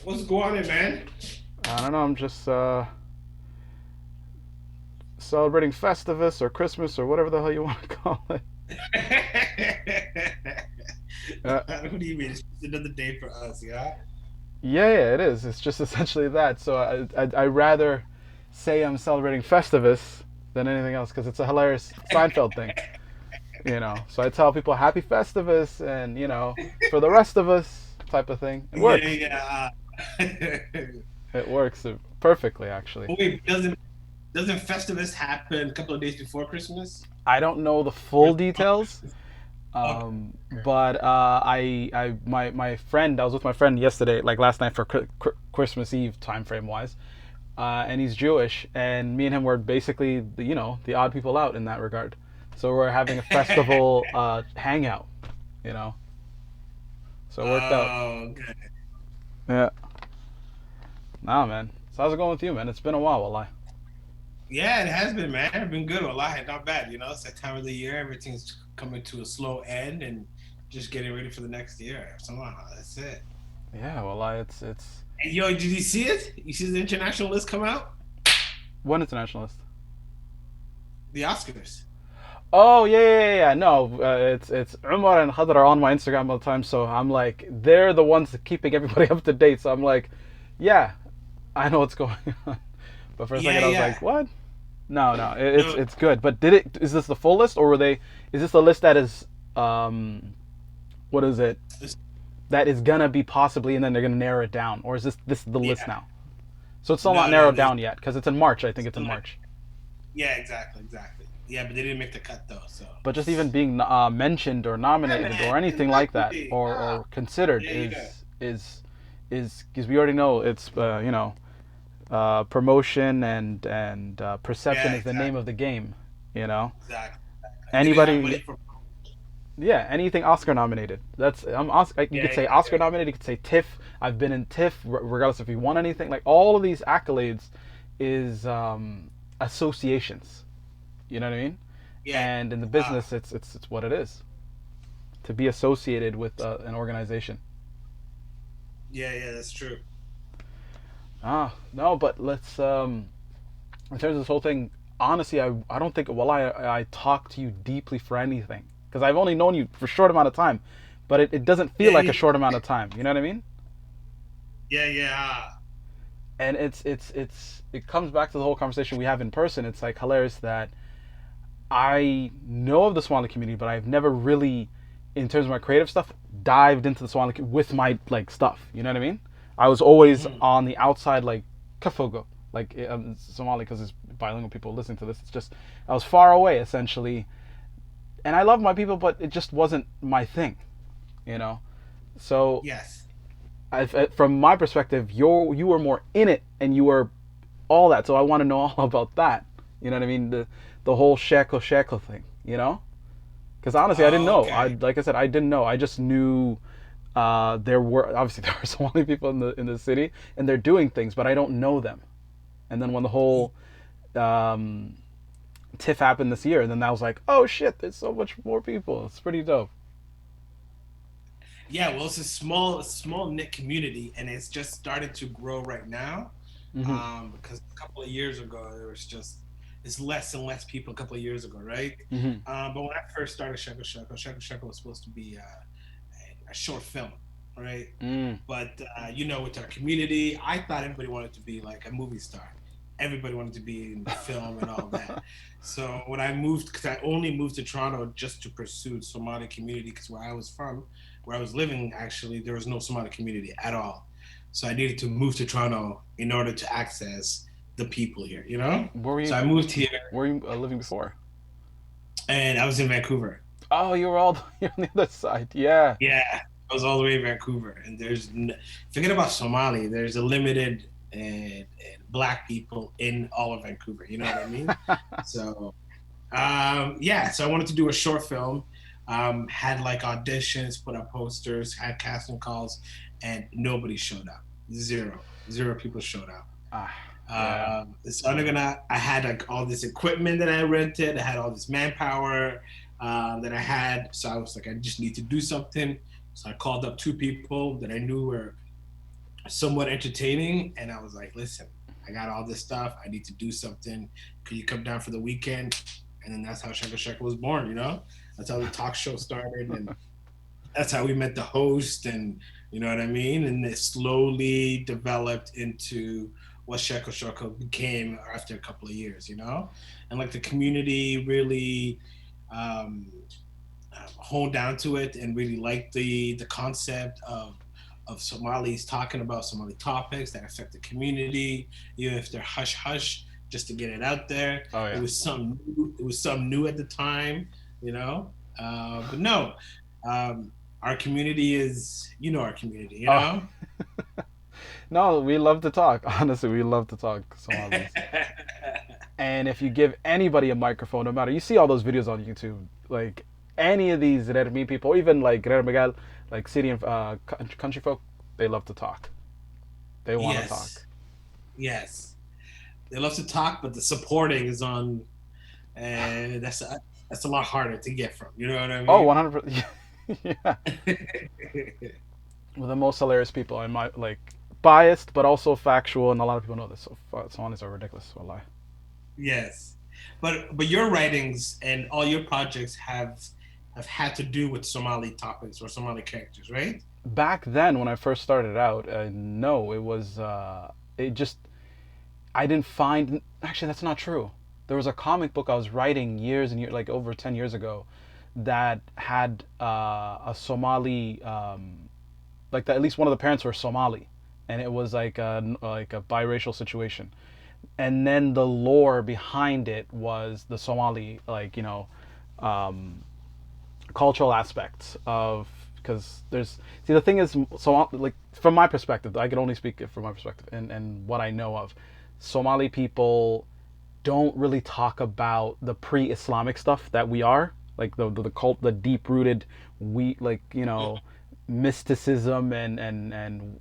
What's going on, man? I don't know. I'm just celebrating Festivus or Christmas or whatever the hell you want to call it. Uh, What do you mean? It's just another day for us, yeah? yeah, it is. It's just essentially that. So I rather say I'm celebrating Festivus than anything else because it's a hilarious Seinfeld thing, So I tell people Happy Festivus and for the rest of us type of thing. It Yeah, works. yeah. It works perfectly actually. Wait, doesn't Festivus happen a couple of days before Christmas? I don't know the Or full details. okay. But my friend, I was with my friend yesterday, like last night for Christmas Eve time frame wise, and he's Jewish, and me and him were basically the odd people out in that regard. So we're having a festival hangout, you know. So it worked out. Oh, okay. Yeah. Nah, man. So how's it going with you, man? It's been a while, wallah. Yeah, it has been, man. It's been good. Wallahi, not bad. It's that time of the year. Everything's coming to a slow end and just getting ready for the next year. Somehow, that's it. Yeah, wallah. It's And yo, did you see it? You see the international list come out? one internationalist. The Oscars. Oh yeah. No, it's Umar and Khadr are on my Instagram all the time, so I'm like, they're the ones keeping everybody up to date. So I'm like, yeah, I know what's going on. But for a Yeah, second, I was yeah. like, what? No, it's No, it's good. But did it? Is this the full list, or were they? Is this the list that is what is it? it's, That is gonna be possibly, and then they're gonna narrow it down, or is this the list yeah. now? So it's still not No, no, narrowed there's down yet because it's in March. I think it's still in not. March. Yeah, exactly, exactly. Yeah, but they didn't make the cut though. So But just even being mentioned or yeah, nominated man, or anything like that exactly. or considered Yeah, yeah, is because we already know it's promotion and perception yeah, is the name exactly, of the game. You know, exactly. And they didn't have money anybody, for. yeah, anything Oscar nominated. That's I'm Oscar. You Yeah, could say yeah, Oscar nominated. You could say TIFF. I've been in TIFF, regardless if you won anything. Like all of these accolades is associations. You know what I mean? yeah, And in the uh, business, it's what it is to be associated with an organization. yeah, yeah. That's true. Ah, no, but let's in terms of this whole thing. Honestly, I don't think I talk to you deeply for anything because I've only known you for a short amount of time, but it doesn't feel Yeah, like yeah, a short amount of time. You know what I mean? yeah, yeah. And it comes back to the whole conversation we have in person. It's like hilarious that I know of the Somali community, but I've never really, in terms of my creative stuff, dived into the Somali with my like stuff. You know what I mean? I was always Hmm. on the outside, like kafogo, like Somali, because it's bilingual people listening to this. It's just I was far away essentially, and I love my people, but it just wasn't my thing. You know, so Yes. from my perspective, you were more in it, and you were all that. So I want to know all about that. You know what I mean? The whole Sheeko Sheeko thing. You know? Because honestly, I didn't Oh, know. I okay. like I said, I didn't know. I just knew there were obviously there were so many people in the city, and they're doing things, but I don't know them. And then when the whole um, TIFF happened this year, and then I was like, oh shit, there's so much more people. It's pretty dope. Yeah, well, it's a small knit community, and it's just started to grow right now. Hmm. Because a couple of years ago, there was just it's less and less people. A couple of years ago, right? Hmm. But when I first started Sheko Sheko was supposed to be a short film, right? Mm. But with our community, I thought everybody wanted to be like a movie star. Everybody wanted to be in film and all that. So when I moved, because I only moved to Toronto just to pursue the Somali community, because where I was from, where I was living, actually, there was no Somali community at all. So I needed to move to Toronto in order to access the people here, you know? Where were So you? I moved here Where were you living before? and I was in Vancouver. Oh, you were all you're on the other side. Yeah. Yeah, I was all the way in Vancouver, and forget about Somali. There's a limited and black people in all of Vancouver. You know what I mean? So yeah, so I wanted to do a short film. Had like auditions, put up posters, had casting calls, and nobody showed up. Zero people showed up. Ah, yeah. So I had like all this equipment that I rented. I had all this manpower that I had. So I was like, I just need to do something. So I called up two people that I knew were somewhat entertaining. And I was like, listen, I got all this stuff. I need to do something. Could you come down for the weekend? And then that's how Sheeko Sheeko was born. That's how the talk show started, and that's how we met the host, and you know what I mean. And it slowly developed into what Sheeko Sheeko became after a couple of years. And like the community really um, honed down to it and really liked the concept of Somalis talking about Somali topics that affect the community, even if they're hush hush, just to get it out there. Oh It yeah. was some new, it was some new at the time, but no, um, our community is, our community, Oh no, we love to talk. Honestly, we love to talk Somalis. And if you give anybody a microphone, no matter, you see all those videos on YouTube, like any of these Rermi people, or even like Rer Miguel, like city and country folk, they love to talk. They want to Yes, talk. yes. They love to talk, but the supporting is on, and that's a lot harder to get from. You know what I Oh, mean? 100%. Yeah. Well, the most hilarious people in my like biased, but also factual, and a lot of people know this. So Somalis are ridiculous. Wallahi. Yes, but your writings and all your projects have had to do with Somali topics or Somali characters, right? Back then, when I first started out, no, it was it just I didn't find. Actually, that's not true. There was a comic book I was writing years and years, like over 10 years ago, that had a Somali, like that. At least one of the parents were Somali, and it was like a biracial situation. And then the lore behind it was the Somali, like um, cultural aspects of because there's see the thing is so like from my perspective I can only speak from my perspective and what I know of Somali people don't really talk about the pre-Islamic stuff that we are like the cult the deep rooted we like mysticism and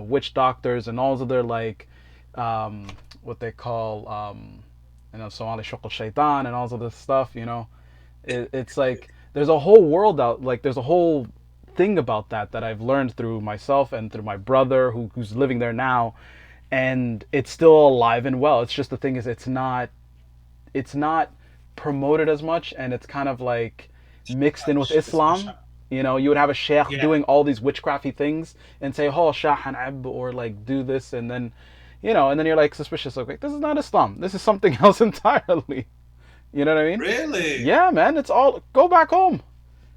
witch doctors and all of their like um, what they call Somali shokl shaitan and all of this stuff it's like there's a whole world out like there's a whole thing about that I've learned through myself and through my brother who's living there now and it's still alive and well. It's just the thing is it's not promoted as much and it's kind of like mixed in with It's hush. Islam. You would have a sheikh Yeah, doing all these witchcrafty things and say, "Oh, shah and ab," or like do this, and then, and then you're like suspicious. Okay, this is not Islam. This is something else entirely. You know what I mean? really. Yeah, man. It's all go back home.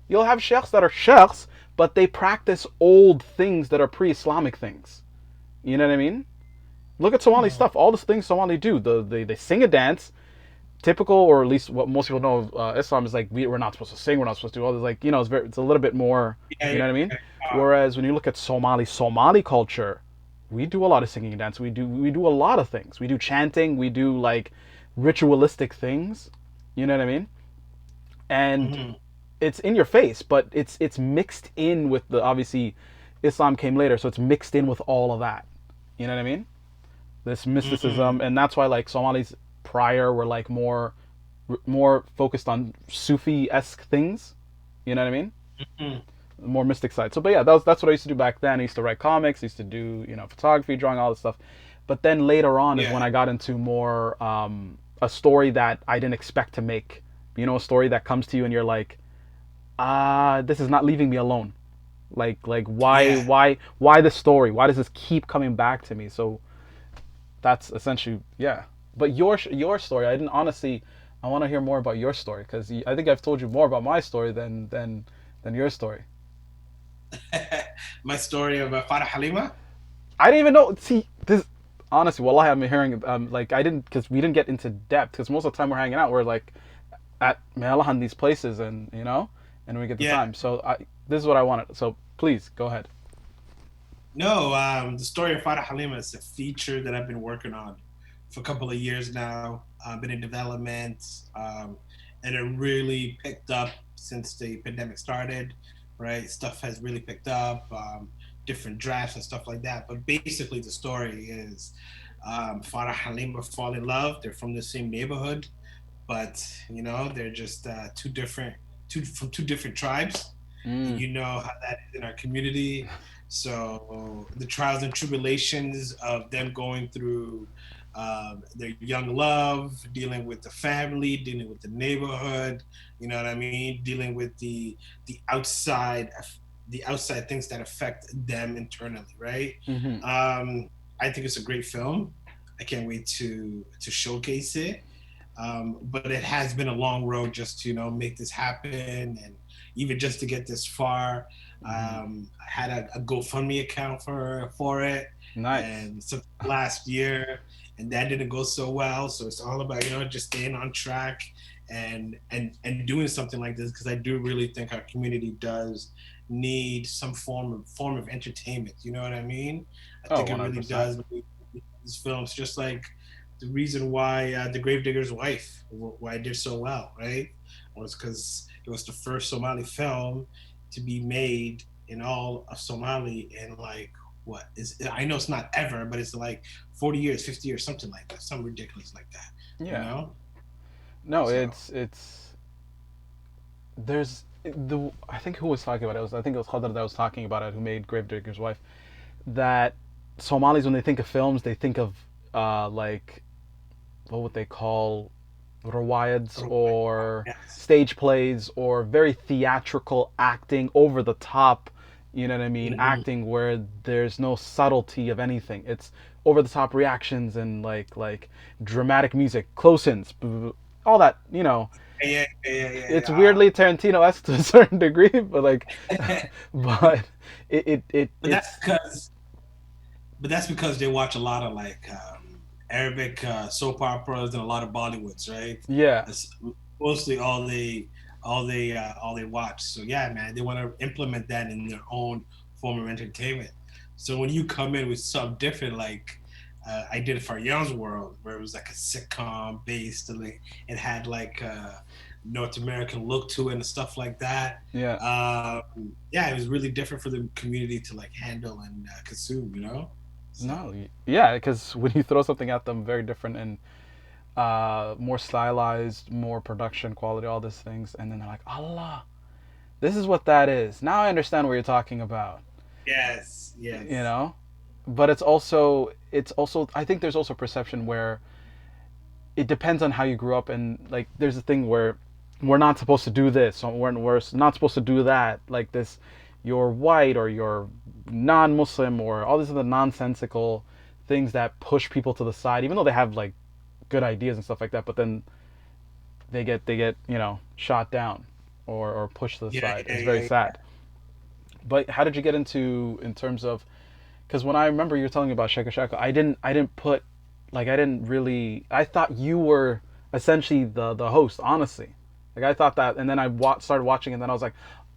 You'll have sheikhs that are sheikhs, but they practice old things that are pre-Islamic things. You know what I mean? Look at Somali Hmm. stuff. All the things Somali do. They sing a dance. Typical, or at least what most people know of Islam is like we're not supposed to sing. We're not supposed to do all this. Like it's a little bit more. Yeah, You yeah, know what I mean? yeah. Whereas when you look at Somali culture, we do a lot of singing and dance. We do a lot of things. We do chanting. We do like ritualistic things. You know what I mean? And Hmm. it's in your face, but it's mixed in with the obviously Islam came later, so it's mixed in with all of that. You know what I mean? This Hmm. mysticism, and that's why like Somalis prior were like more focused on Sufi esque things. You know what I mean? Hmm. More mystic side. So, but yeah, that's what I used to do back then. I used to write comics. I used to do photography, drawing, all this stuff. But then later on is when Yeah. I got into more a story that I didn't expect to make. A story that comes to you and you're like, this is not leaving me alone. Like why Yeah. why why the story? Why does this keep coming back to me? So that's essentially yeah. But your story, I didn't honestly. I want to hear more about your story because I think I've told you more about my story than your story. My story of Farah Halima. I didn't even know. See this. Honestly, wallahi, I'm hearing like I didn't because we didn't get into depth because most of the time we're hanging out we're like at Malahan these places and we get the Yeah. time. So this is what I wanted. So please go ahead. No, the story of Farah Halima is a feature that I've been working on for a couple of years now. Been in development, and it really picked up since the pandemic started. Right, stuff has really picked up, different drafts and stuff like that. But basically, the story is Farah Halima fall in love. They're from the same neighborhood, but they're just two from two different tribes. And Mm. you know how that is in our community. So the trials and tribulations of them going through their young love, dealing with the family, dealing with the neighborhood, you know what I mean, dealing with the outside the outside things that affect them internally, right? Mm-hmm. I think it's a great film. I can't wait to showcase it. But it has been a long road just to make this happen, and even just to get this far. Mm-hmm. I had a GoFundMe account for it, Nice. and some last year, and that didn't go so well. So it's all about just staying on track and doing something like this, because I do really think our community does need some form of entertainment. You know what I mean? I Oh, think it really 100%. does. These films, just like the reason why The Gravedigger's Wife, why it did so well, right? Was because it was the first Somali film to be made in all of Somali in like what is I know it's not ever, but it's like 40 years, 50 years, something like that, something ridiculous like that, you Yeah. know? No, So it's there's the I think who was talking about it was I think it was Khadr that was talking about it who made Gravedigger's Wife, that Somalis when they think of films they think of like what would they call rawayads or yes. stage plays or very theatrical acting over the top, you know what I mean, Mm-hmm. acting where there's no subtlety of anything. It's over the top reactions and like dramatic music, close-ins, all that, you know. Yeah, yeah, yeah, yeah, It's yeah. weirdly Tarantino-esque to a certain degree, but like but But that's it's because they watch a lot of like Arabic soap operas and a lot of Bollywoods, right? yeah. That's mostly all they watch. So yeah, man, they want to implement that in their own form of entertainment. So when you come in with something different, like I did it for Young's World, where it was like a sitcom based, and it had like a North American look to it and stuff like that. Yeah. Yeah, it was really different for the community to like handle and consume, So No, yeah, because when you throw something at them very different and more stylized, more production quality, all these things, and then they're like, Allah, this is what that is. Now I understand what you're talking about. yes, You yes. know, but it's also I think there's also perception where it depends on how you grew up, and like there's a thing where we're not supposed to do this, or we're not supposed to do that, like this. You're white or you're non-Muslim or all these other nonsensical things that push people to the side, even though they have like good ideas and stuff like that. But then they get shot down or pushed to the Yeah, side. yeah, It's very yeah, sad. But how did you get into in terms of, because when I remember you were telling me about Sheeko Sheeko, I didn't put like I didn't really I thought you were essentially the host, honestly. Like I thought that, and then I started watching, and then I was like,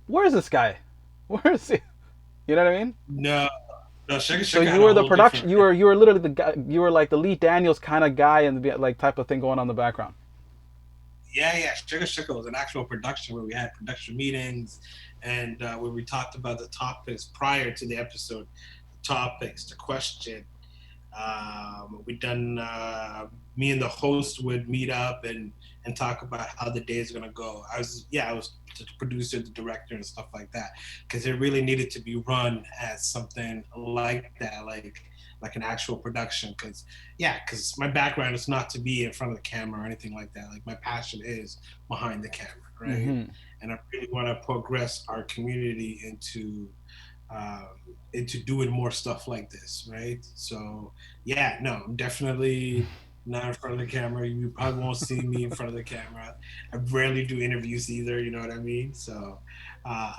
where's this guy? Where is he? You know what I mean? No, no, Shaka So Shaka you had a were the whole production. different. You were literally the guy. You were like the Lee Daniels kind of guy and the like type of thing going on in the background. Yeah, yeah. Shaka Shaka was an actual production where we had production meetings, and where we talked about the topics prior to the episode, the topics, the question. We done. Me and the host would meet up and talk about how the day is gonna go. I was the producer, the director, and stuff like that, because it really needed to be run as something like that, like an actual production. Because my background is not to be in front of the camera or anything like that. Like my passion is behind the camera, right? Mm-hmm. And I really want to progress our community um, into doing more stuff like this, right? So yeah, no, I'm definitely not in front of the camera. You probably won't see me in front of the camera. I rarely do interviews either. You know what I mean? So uh,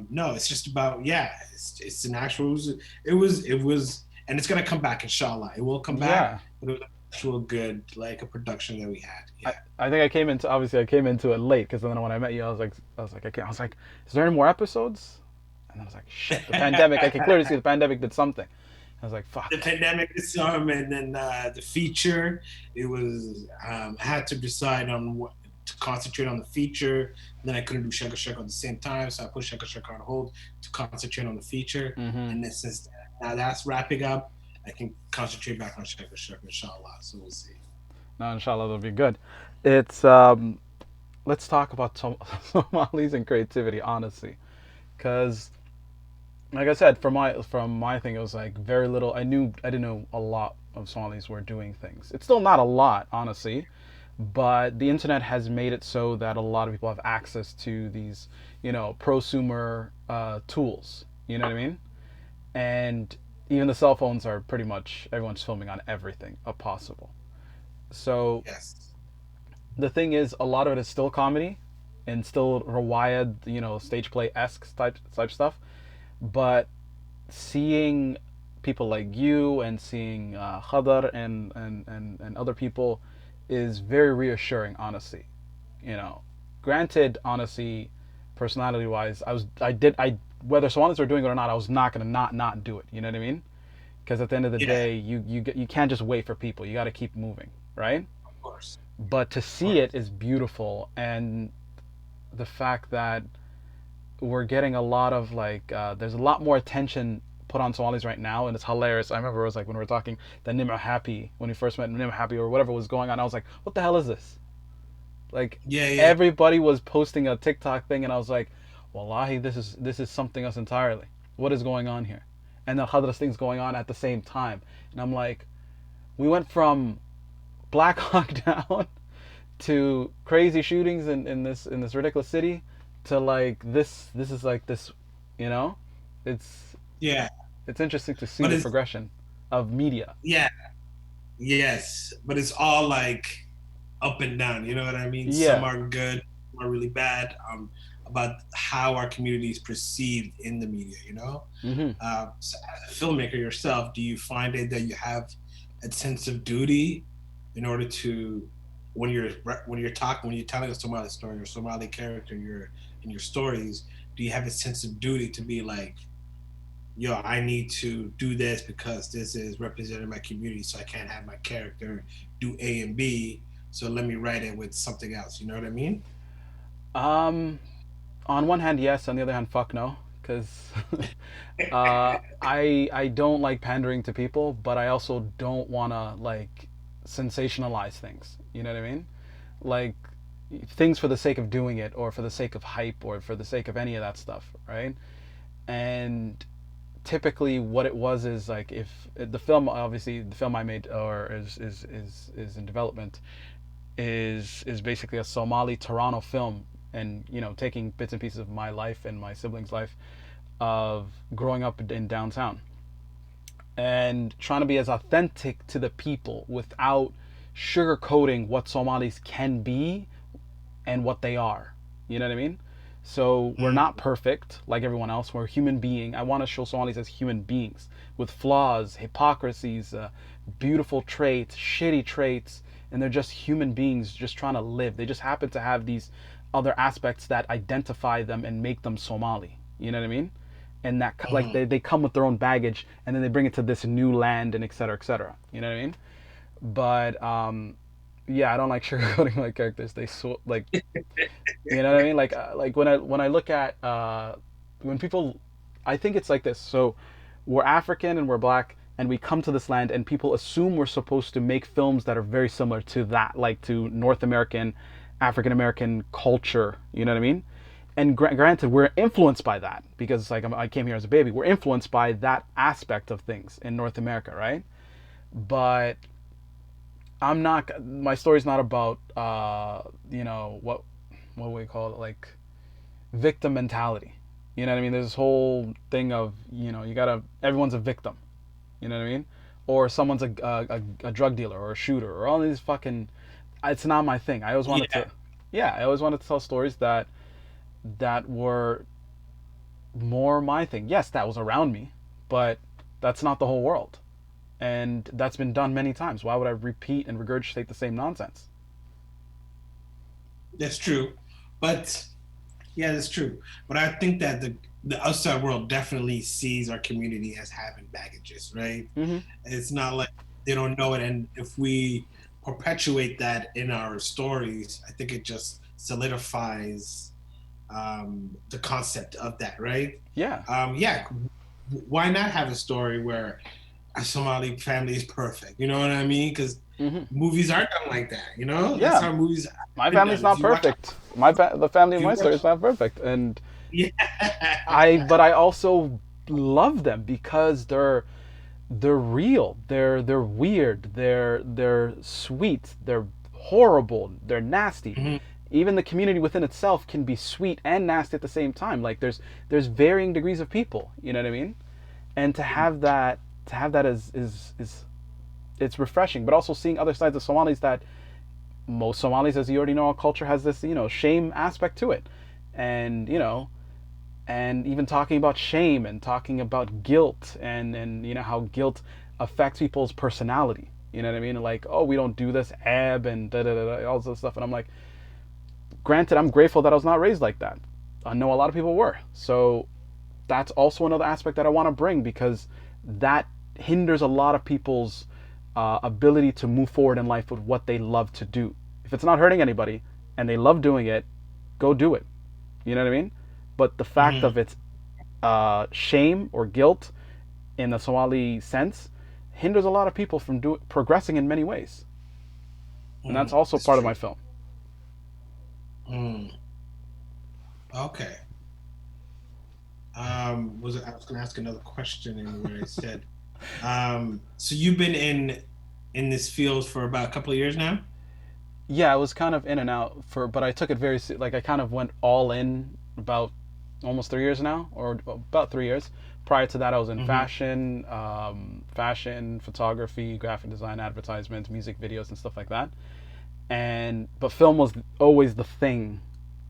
no, it's just about yeah. It's an actual. And it's gonna come back. Inshallah, it will come back. Yeah. But it was an actual good like a production that we had. Yeah. I think I came into obviously I came into it late because then when I met you I was like, is there any more episodes? And I was like, shit, the pandemic. I could clearly see the pandemic did something. I was like, The fuck. pandemic this summer, and then the feature. It was I had to decide on what to concentrate on the feature. And then I couldn't do Shaka Shaka at the same time, so I put Shaka Shaka on hold to concentrate on the feature. Mm-hmm. And then since now that's wrapping up, I can concentrate back on Shaka Shaka, inshallah. So we'll see. No, inshallah, that'll be good. It's let's talk about Somalis and creativity, honestly, because like I said, from my thing, it was like very little. I didn't know a lot of Somalis were doing things. It's still not a lot, honestly, but the internet has made it so that a lot of people have access to these, prosumer tools. You know what I mean? And even the cell phones are pretty much everyone's filming on everything possible. So Yes. the thing is, a lot of it is still comedy and still Rawayad, stage play esque type stuff. But seeing people like you and seeing Khadar and other people is very reassuring, honestly. You know, granted, honestly, personality wise, I whether Swanis were doing it or not, I was not gonna not do it. You know what I mean? Because at the end of the Yeah, day, you can't just wait for people. You got to keep moving, right? of course. But to Of see it course. is beautiful, and the fact that we're getting a lot of like there's a lot more attention put on Somalis right now, and it's hilarious. I remember it was like when we were talking the Nimmer Happy when we first met Nimmer Happy or whatever was going on. I was like, what the hell is this? Like Yeah, yeah. everybody was posting a TikTok thing, and I was like, wallahi, this is something else entirely. What is going on here? And the Khadras thing's going on at the same time, and I'm like, we went from Black Hawk Down to crazy shootings in this ridiculous city to like this is like this, you know it's Yeah. it's interesting to see But the it's progression of media. yeah, yes. But it's all like up and down. You know what I mean? Some Yeah. are good, some are really bad. About how our community is perceived in the media. Hmm. So as a filmmaker yourself, do you find it that you have a sense of duty in order to when you're telling a Somali story or Somali character in your stories, do you have a sense of duty to be like, yo, I need to do this because this is representing my community, so I can't have my character do A and B. So let me write it with something else. You know what I mean? um on one hand, yes. On the other hand, fuck no, because I don't like pandering to people, but I also don't want to like sensationalize things. You know what I mean? Like things for the sake of doing it, or for the sake of hype, or for the sake of any of that stuff, right? And typically what it was is like, if the film, obviously the film I made or is in development, is basically a Somali Toronto film, and taking bits and pieces of my life and my siblings life of growing up in downtown, and trying to be as authentic to the people without sugarcoating what Somalis can be and what they are. You know what I mean? So we're Mm. not perfect like everyone else. We're human being. I want to show Somalis as human beings with flaws, hypocrisies, beautiful traits, shitty traits, and they're just human beings just trying to live. They just happen to have these other aspects that identify them and make them Somali. You know what I mean? And that like Mhm. they come with their own baggage, and then they bring it to this new land, and et cetera, et cetera. You know what I mean? But yeah, I don't like sugarcoating my characters. They like, you know what I mean? Like when I look at when people, I think it's like this. So we're African and we're black, and we come to this land, and people assume we're supposed to make films that are very similar to that, like to North American, African American culture. You know what I mean? And granted, we're influenced by that because like I came here as a baby. We're influenced by that aspect of things in North America, right? But I'm not. My story's not about what do we call it, like victim mentality. You know what I mean? There's this whole thing of you gotta, everyone's a victim. You know what I mean? Or someone's a drug dealer or a shooter or all these fucking. It's not my thing. I always wanted Yeah, to. Yeah, I always wanted to tell stories that were more my thing. Yes, that was around me, but that's not the whole world. And that's been done many times. Why would I repeat and regurgitate the same nonsense? that's true. But yeah, that's true. But I think that the outside world definitely sees our community as having baggages, right? Mm-hmm. It's not like they don't know it, and if we perpetuate that in our stories, I think it just solidifies the concept of that, right? Yeah. Yeah, why not have a story where a Somali family is perfect? You know what I mean? Because Mm-hmm. movies are done like that. That's Yeah. how movies have My been family's done. If not you watch, perfect. The family if of you my story watch, is not perfect, and yeah, but I also love them because they're real. They're weird. They're sweet. They're horrible. They're nasty. Hmm. Even the community within itself can be sweet and nasty at the same time. Like there's varying degrees of people. You know what I mean? And to have that is it's refreshing. But also seeing other sides of Somalis that most Somalis, as you already know, our culture has this shame aspect to it, and and even talking about shame and talking about guilt and how guilt affects people's personality. You know what I mean? Like, oh, we don't do this, and da da da, all this stuff. And I'm like, granted, I'm grateful that I was not raised like that. I know a lot of people were. So that's also another aspect that I want to bring, because that hinders a lot of people's ability to move forward in life with what they love to do. If it's not hurting anybody and they love doing it, go do it. You know what I mean? But the fact Hmm. of its shame or guilt in the Somali sense hinders a lot of people from progressing in many ways. And that's also It's part of my true. film. Mm. Okay. I was going to ask another question and where I said. So you've been in this field for about a couple of years now. Yeah, I was kind of in and out but I took it very like I kind of went all in about almost 3 years now, or about 3 years. Prior to that, I was in Hmm. fashion, photography, graphic design, advertisements, music videos, and stuff like that. But film was always the thing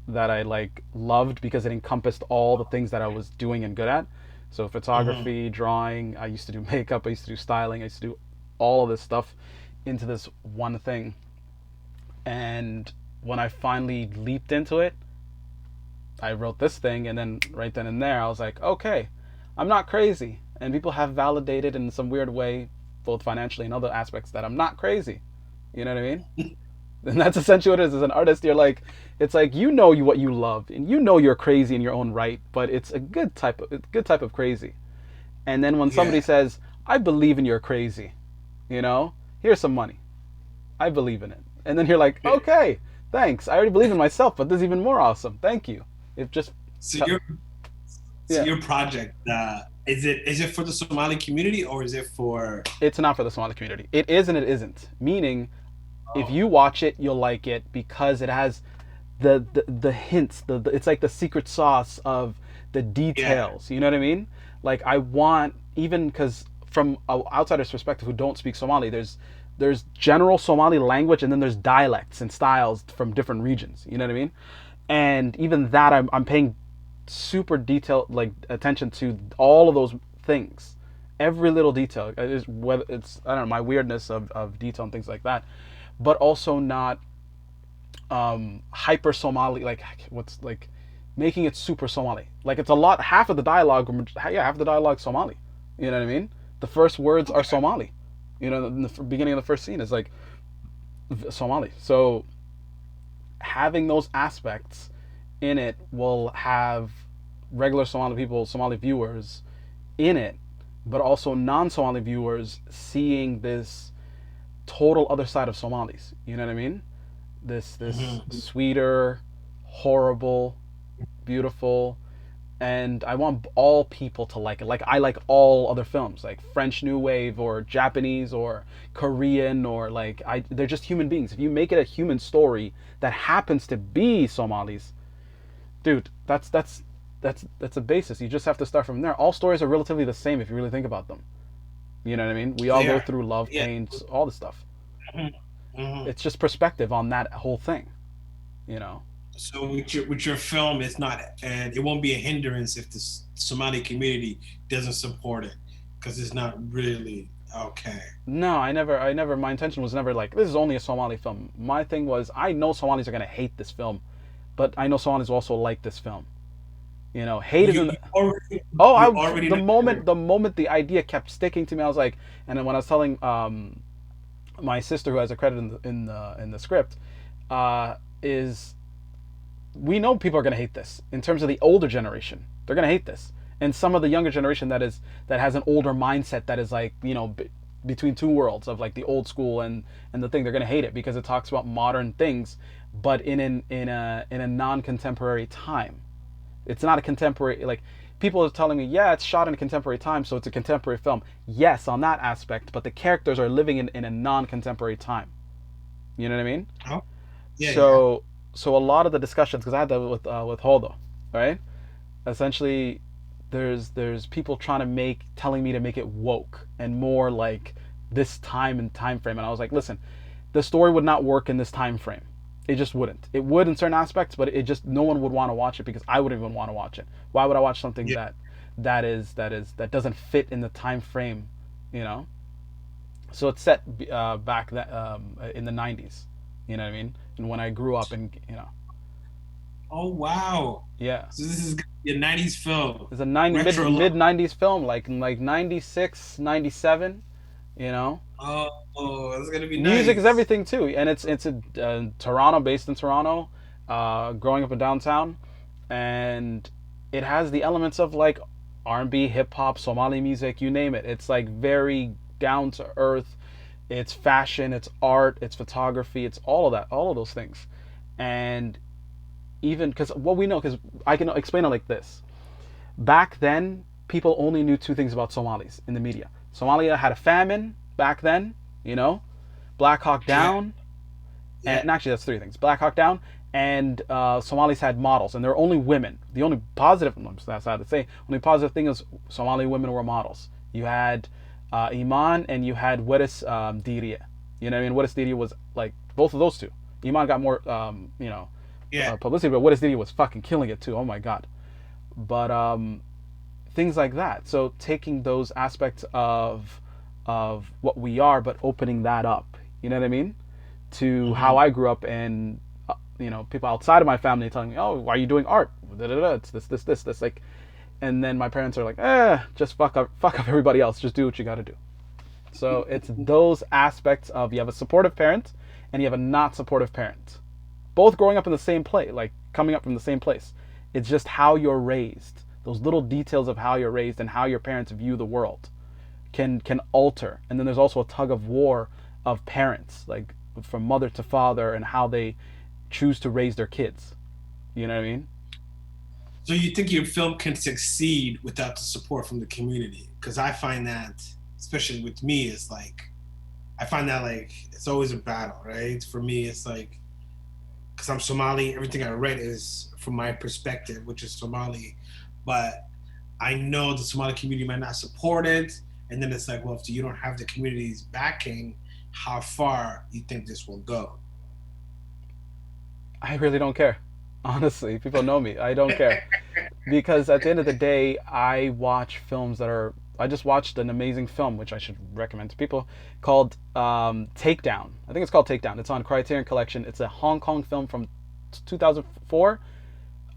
that I like loved, because it encompassed all the things that I was doing and good at. So Hmm. photography, drawing, I used to do makeup, I used to do styling, I used to do all of this stuff into this one thing. And when I finally leaped into it, I wrote this thing, and then right then and there, I was like, okay, I'm not crazy. And people have validated in some weird way, both financially and other aspects, that I'm not crazy. You know what I mean? And that's essentially what it is. As an artist, you're like, it's like what you love, and you're crazy in your own right, but it's a good type of crazy. And then when somebody Yeah. says, "I believe in your crazy," here's some money. I believe in it. And then you're like, okay, thanks. I already believe in myself, but this is even more awesome. Thank you. It just, So your so yeah, your project, is it for the Somali community or is it for? it's not for the Somali community. It is and it isn't. Meaning, if Oh, you watch it, you'll like it because it has the hints. It's like the secret sauce of the yeah. details. You know what I mean? Like I want, even because from an outsider's perspective who don't speak Somali, there's general Somali language, and then there's dialects and styles from different regions. You know what I mean? And even that, I'm paying super detailed like attention to all of those things, every little detail. Is whether it's, I don't know, my weirdness of detail and things like that, but also not hyper Somali, like what's like making it super Somali. Like it's a lot. Half of the dialogue Somali. You know what I mean? The first words are Okay. Somali. In the beginning of the first scene is like Somali. So having those aspects in it will have regular Somali people, Somali viewers in it, but also non-Somali viewers seeing this total other side of Somalis. You know what I mean? This Hmm. sweeter, horrible, beautiful, and I want all people to like it. Like I like all other films, like French New Wave or Japanese or Korean, or like they're just human beings. If you make it a human story that happens to be Somalis, dude, that's a basis. You just have to start from there. All stories are relatively the same if you really think about them. You know what I mean? We all They go are. through love, Yeah. pain, all this stuff. Hmm. Hmm. It's just perspective on that whole thing. You know? So with your film, it's not, and it won't be a hindrance if the Somali community doesn't support it because it's not really okay. No, I never. My intention was never like this is only a Somali film. My thing was I know Somalis are gonna hate this film, but I know Somalis also like this film. Hate You isn't. you already Oh, you already the know. moment the idea kept sticking to me, I was like, and then when I was telling my sister who has a credit in the script, uh, is we know people are going to hate this in terms of the older generation. They're going to hate this, and some of the younger generation that has an older mindset that is like between two worlds of like the old school and the thing. They're going to hate it because it talks about modern things, but in a non contemporary time. It's not a contemporary like people are telling me, yeah, it's shot in a contemporary time, so it's a contemporary film. Yes, on that aspect, but the characters are living in a non-contemporary time. You know what I mean? Oh, yeah, yeah, So so a lot of the discussions, because I had that with Holdo, right? Essentially, there's people trying to telling me to make it woke and more like this time and time frame, and I was like, listen, the story would not work in this time frame. It just wouldn't. It would in certain aspects, but it just no one would want to watch it because I wouldn't even want to watch it. Why would I watch something yeah. that doesn't fit in the time frame, you know? So it's set back in the '90s. You know what I mean? And when I grew up, and Oh wow. yeah, So this is gonna be a '90s film, it's a 90 retro mid look. '90s film, like '96, '97. You know, Oh, that's gonna be music is nice. everything too, and it's a Toronto, based in Toronto, growing up in downtown, and it has the elements of like R&B, hip hop, Somali music, you name it. It's like very down to earth. It's fashion, it's art, it's photography, it's all of that, all of those things. And even because what we know, because I can explain it like this. Back then, people only knew two things about Somalis in the media. Somalia had a famine back then, you know, Black Hawk Yeah, Down, yeah. and actually that's three things: Black Hawk Down, and Somalis had models, and there were only women. The only positive, that's sad to say, only positive thing is Somali women were models. You had Iman and you had Weddis Diria. You know what I mean? Weddis Diria was like both of those two. Iman got more, Yeah. publicity, but Weddis Diria was fucking killing it too. Oh my god! But things like that. So taking those aspects of what we are, but opening that up. You know what I mean? To how Hmm. I grew up, and people outside of my family telling me, "Oh, why are you doing art? Da, da, da, it's this." Like, and then my parents are like, just fuck up everybody else. Just do what you got to do." So it's those aspects of, you have a supportive parent and you have a not supportive parent, both growing up in the same place, like coming up from the same place. It's just how you're raised. Those little details of how you're raised and how your parents view the world can alter. And then there's also a tug of war of parents, like from mother to father, and how they choose to raise their kids. You know what I mean? So you think your film can succeed without the support from the community? Because I find that, especially with me, it's like I find that like it's always a battle, right? For me, it's like because I'm Somali, everything I read is from my perspective, which is Somali, but I know the Somali community might not support it, and then it's like, well, if you don't have the community's backing, how far you think this will go? I really don't care. Honestly, people know me. I don't care. Because at the end of the day, I watch films that are. I just watched an amazing film, which I should recommend to people, called Takedown. I think it's called Takedown. It's on Criterion Collection. It's a Hong Kong film from 2004,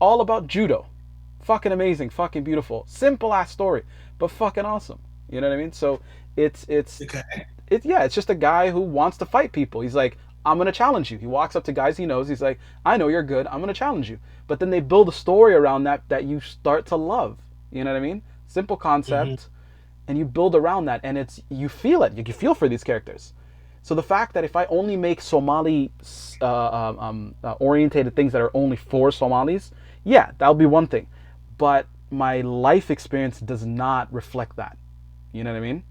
all about judo. Fucking amazing, fucking beautiful, simple ass story, but fucking awesome. You know what I mean? So it's it's Okay. yeah, it's just a guy who wants to fight people. He's like, I'm gonna challenge you. He walks up to guys he knows. He's like, I know you're good. I'm gonna challenge you. But then they build a story around that you start to love. You know what I mean? Simple Hmm. concept, and you build around that, and it's you feel it. You feel for these characters. So the fact that if I only make Somali orientated things that are only for Somalis, yeah, that'll be one thing. But my life experience does not reflect that. You know what I mean?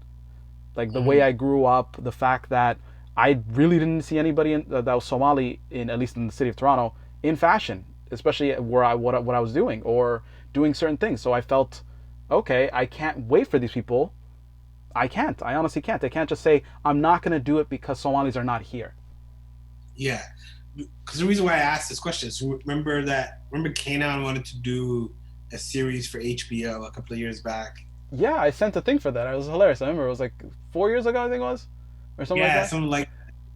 Like the way Hmm. I grew up, the fact that I really didn't see anybody that was Somali, in at least in the city of Toronto, in fashion, especially where what I was doing or doing certain things. So I felt, okay, I can't wait for these people. I can't. I honestly can't. I can't just say I'm not gonna do it because Somalis are not here. Yeah, because the reason why I asked this question is remember Kanan wanted to do a series for HBO a couple of years back. Yeah, I sent a thing for that. It was hilarious. I remember it was like 4 years ago, I think it was, or something like Yeah, that. something like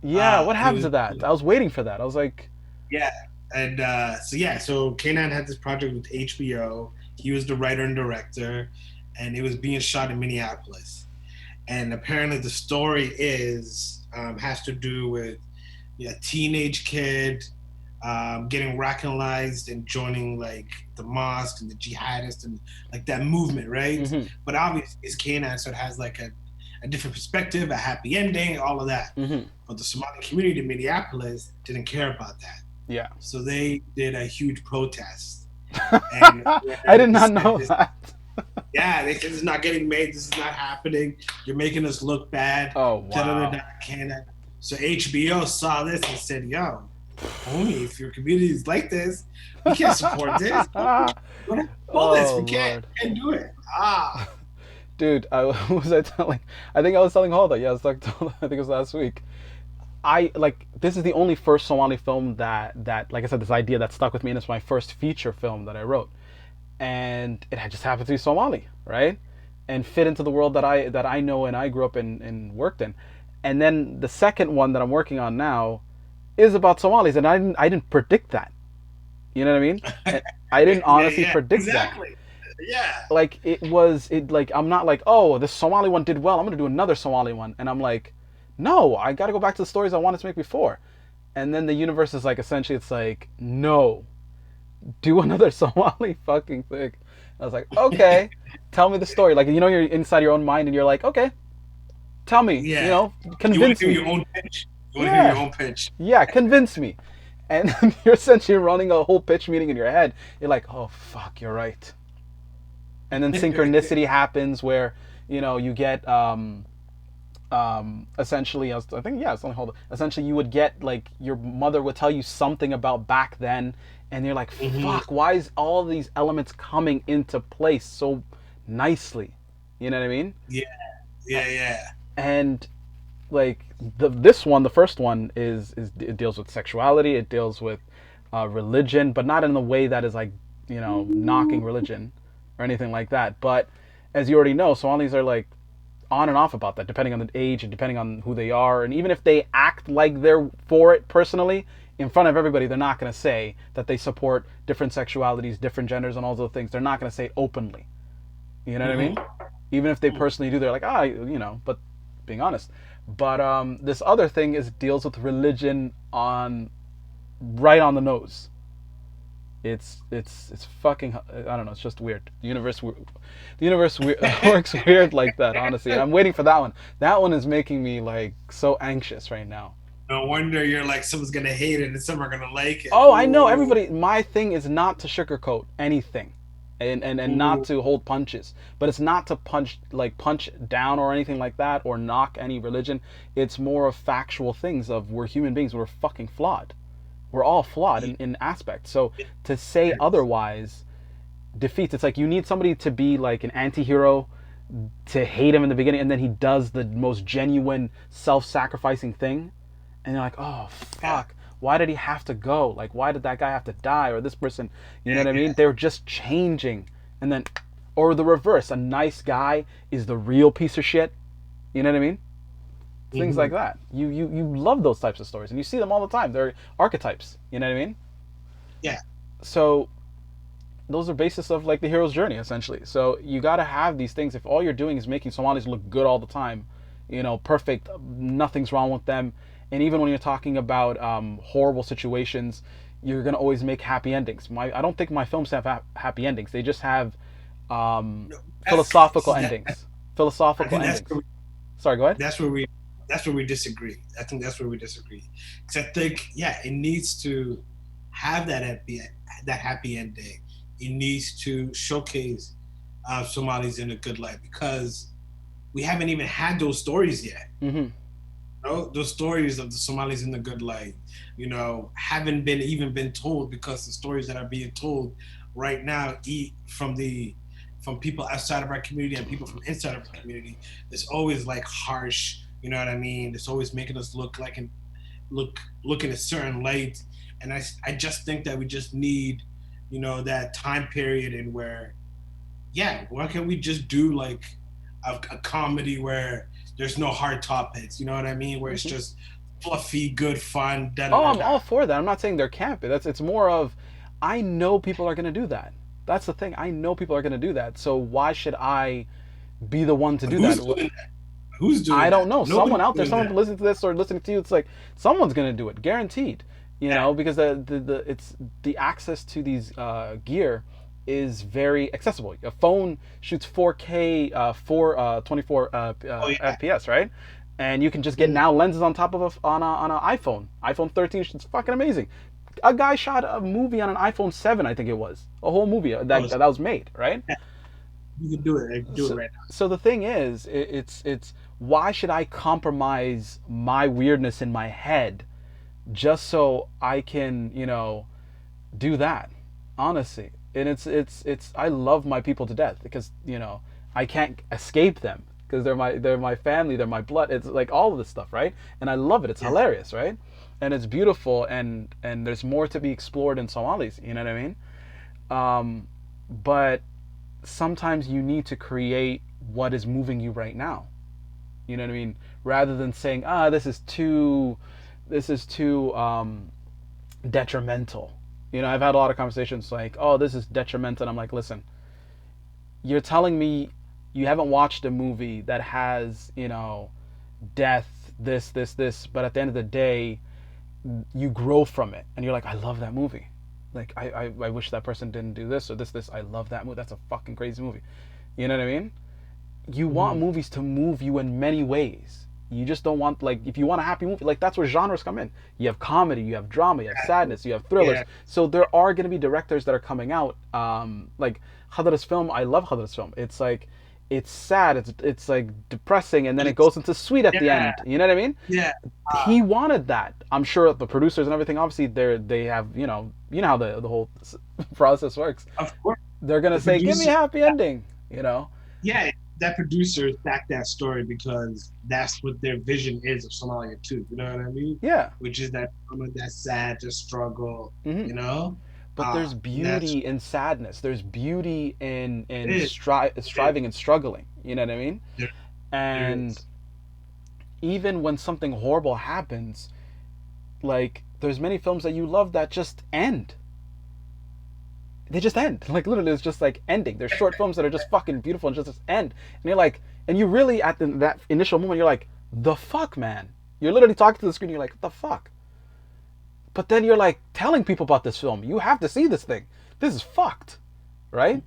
Yeah, what and it happened was to that? I was waiting for that. I was like, yeah, and so Kanan had this project with HBO. He was the writer and director, and it was being shot in Minneapolis. And apparently, the story is has to do with a teenage kid getting radicalized and joining like the mosque and the jihadists and like that movement, right? mm-hmm, But obviously, it's Canine, so it has like a different perspective, a happy ending, all of that. mm-hmm. But the Somali community in Minneapolis didn't care about that, Yeah. so they did a huge protest. And I did he not said know this, that. Yeah, they said it's not getting made. This is not happening. You're making us look bad. Oh Da da da wow. da. Can So HBO saw this and said, "Yo, homie, if your community is like this, we can't support this. Don't pull this. Oh We can't Lord. can't do it." Ah, Dude, I was I telling I think I was telling Holda, yeah, I think it was last week. I like this is the only first Somali film that like I said, this idea that stuck with me, and it's my first feature film that I wrote. And it had just happened to be Somali, right? And fit into the world that I know and I grew up in and worked in. And then the second one that I'm working on now is about Somalis, and I didn't predict that. You know what I mean? And I didn't yeah, honestly yeah, predict that. exactly. Yeah, Like it like I'm not like, oh, this Somali one did well, I'm gonna do another Somali one, and I'm like, no, I gotta go back to the stories I wanted to make before. And then the universe is like, essentially, it's like, no, do another Somali fucking thing. I was like, okay, tell me the story. Like, you're inside your own mind and you're like, okay, tell me, yeah. You want convince to hear me. your own pitch. You want to hear your Yeah, own pitch. yeah, convince me. And then you're essentially running a whole pitch meeting in your head. You're like, oh, fuck, you're right. And then synchronicity happens where, you get, essentially, I think, yeah, it's only hold. Essentially, you would get, like, your mother would tell you something about back then, and you're like, Hmm. fuck, why is all these elements coming into place so nicely? You know what I mean? Yeah, yeah, yeah. And like this one, the first one is it deals with sexuality, it deals with religion, but not in the way that is like, knocking religion or anything like that. But as you already know, Somalis are like on and off about that, depending on the age and depending on who they are. And even if they act like they're for it personally, in front of everybody, they're not going to say that they support different sexualities, different genders, and all those things. They're not going to say it openly. You know what I mean? Hmm. Even if they personally do, they're like, but being honest. But this other thing is deals with religion on right on the nose. It's fucking, I don't know. It's just weird. The universe works weird like that. Honestly, and I'm waiting for that one. That one is making me like so anxious right now. No wonder you're like someone's gonna hate it and some are gonna like it. Oh, I know Ooh, everybody. My thing is not to sugarcoat anything, and not ooh, to hold punches. But it's not to punch down or anything like that, or knock any religion. It's more of factual things of we're human beings. We're fucking flawed. We're all flawed in aspects. So to say yes. otherwise defeats. It's like you need somebody to be like an anti-hero, to hate him in the beginning, and then he does the most genuine self-sacrificing thing, and you're like, oh Yeah, fuck, why did he have to go? Like, why did that guy have to die, or this person? You know yeah, what I yeah. mean? They're just changing, and then, or the reverse, a nice guy is the real piece of shit. You know what I mean? Things like Hmm. that. You love those types of stories, and you see them all the time. They're archetypes. You know what I mean? Yeah. So those are basis of like the hero's journey, essentially. So you got to have these things. If all you're doing is making Somalis look good all the time, perfect, nothing's wrong with them, and even when you're talking about horrible situations, you're gonna always make happy endings. I don't think my films have happy endings. They just have um, No, that's philosophical see that. endings. I Philosophical think endings. Sorry, go ahead. that's where we that's where we disagree. I think that's where we disagree. Because I think, yeah, it needs to have that happy ending. It needs to showcase Somalis in a good light because we haven't even had those stories yet. Mm-hmm. Those stories of the Somalis in the good light, haven't been even been told because the stories that are being told right now eat from people outside of our community and people from inside of our community. It's always like harsh, you know what I mean? It's always making us look in a certain light. And I just think that we just need, that time period and where, yeah, why can't we just do like a comedy where there's no hard topics, you know what I mean? Where it's Mm-hmm. just fluffy, good fun, da da Oh, da I'm da. all for that. I'm not saying they're campy. It's more of, I know people are gonna do that. That's the thing. I know people are gonna do that. So why should I be the one to But do that? who's doing that? Who's I doing don't that? know. Someone Nobody's out there, doing someone that. listening to this or listening to you, it's like someone's gonna do it, guaranteed. Yeah. Because the access to these gear is very accessible. A phone shoots 4K, 24 Oh yeah. FPS, right? And you can just get Mm. now lenses on top of on an iPhone. iPhone 13 shoots fucking amazing. A guy shot a movie on an iPhone 7, I think it was, a whole movie Oh, that was made, right? yeah. You can do it. I can do it So, right so the thing is, it's why should I compromise my weirdness in my head just so I can, do that? Honestly, and it's I love my people to death because I can't escape them because they're my family, they're my blood. It's like all of this stuff, right? And I love it. It's now. Yeah. hilarious, right? And it's beautiful, and there's more to be explored in Somalis. You know what I mean? But sometimes you need to create what is moving you right now. You know what I mean? Rather than saying, this is too detrimental. I've had a lot of conversations like, oh, this is detrimental. And I'm like, listen, you're telling me you haven't watched a movie that has, death, this, but at the end of the day, you grow from it, and you're like, I love that movie. Like, I wish that person didn't do this or this. I love that movie. That's a fucking crazy movie. You know what I mean? You want Hmm. movies to move you in many ways. You just don't want, like, if you want a happy movie, like, that's where genres come in. You have comedy, you have drama, you have sadness, you have thrillers. Yeah. So there are going to be directors that are coming out, like Hadr's film. I love Hadr's film. It's like, it's sad, it's like depressing, and then But it it's goes into sweet at the yeah, end. You know what I mean? yeah. He wanted that. I'm sure the producers and everything, obviously, they have, you know how the whole process works. Of course, They're gonna the say, give me producer. a happy ending. You know? Yeah, that producers back that story because that's what their vision is of Somalia too. You know what I mean? Yeah. Which is that drama, that sad, to struggle. Hmm. You know, But there's and that's beauty in sadness. There's beauty in it is. It is. striving and struggling. You know what I mean? There, there And is. even when something horrible happens, like there's many films that you love that just end. They just end. Like literally, it's just like ending. There's short films that are just fucking beautiful and just end. And you're like, and you really at that initial moment, you're like, the fuck, man. You're literally talking to the screen. You're like, the fuck. But then you're like telling people about this film. You have to see this thing. This is fucked, right?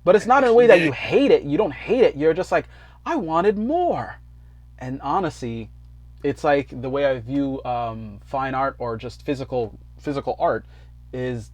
But it's not in a way that Yeah, you hate it. You don't hate it. You're just like, I wanted more. And honestly, it's like the way I view fine art or just physical art is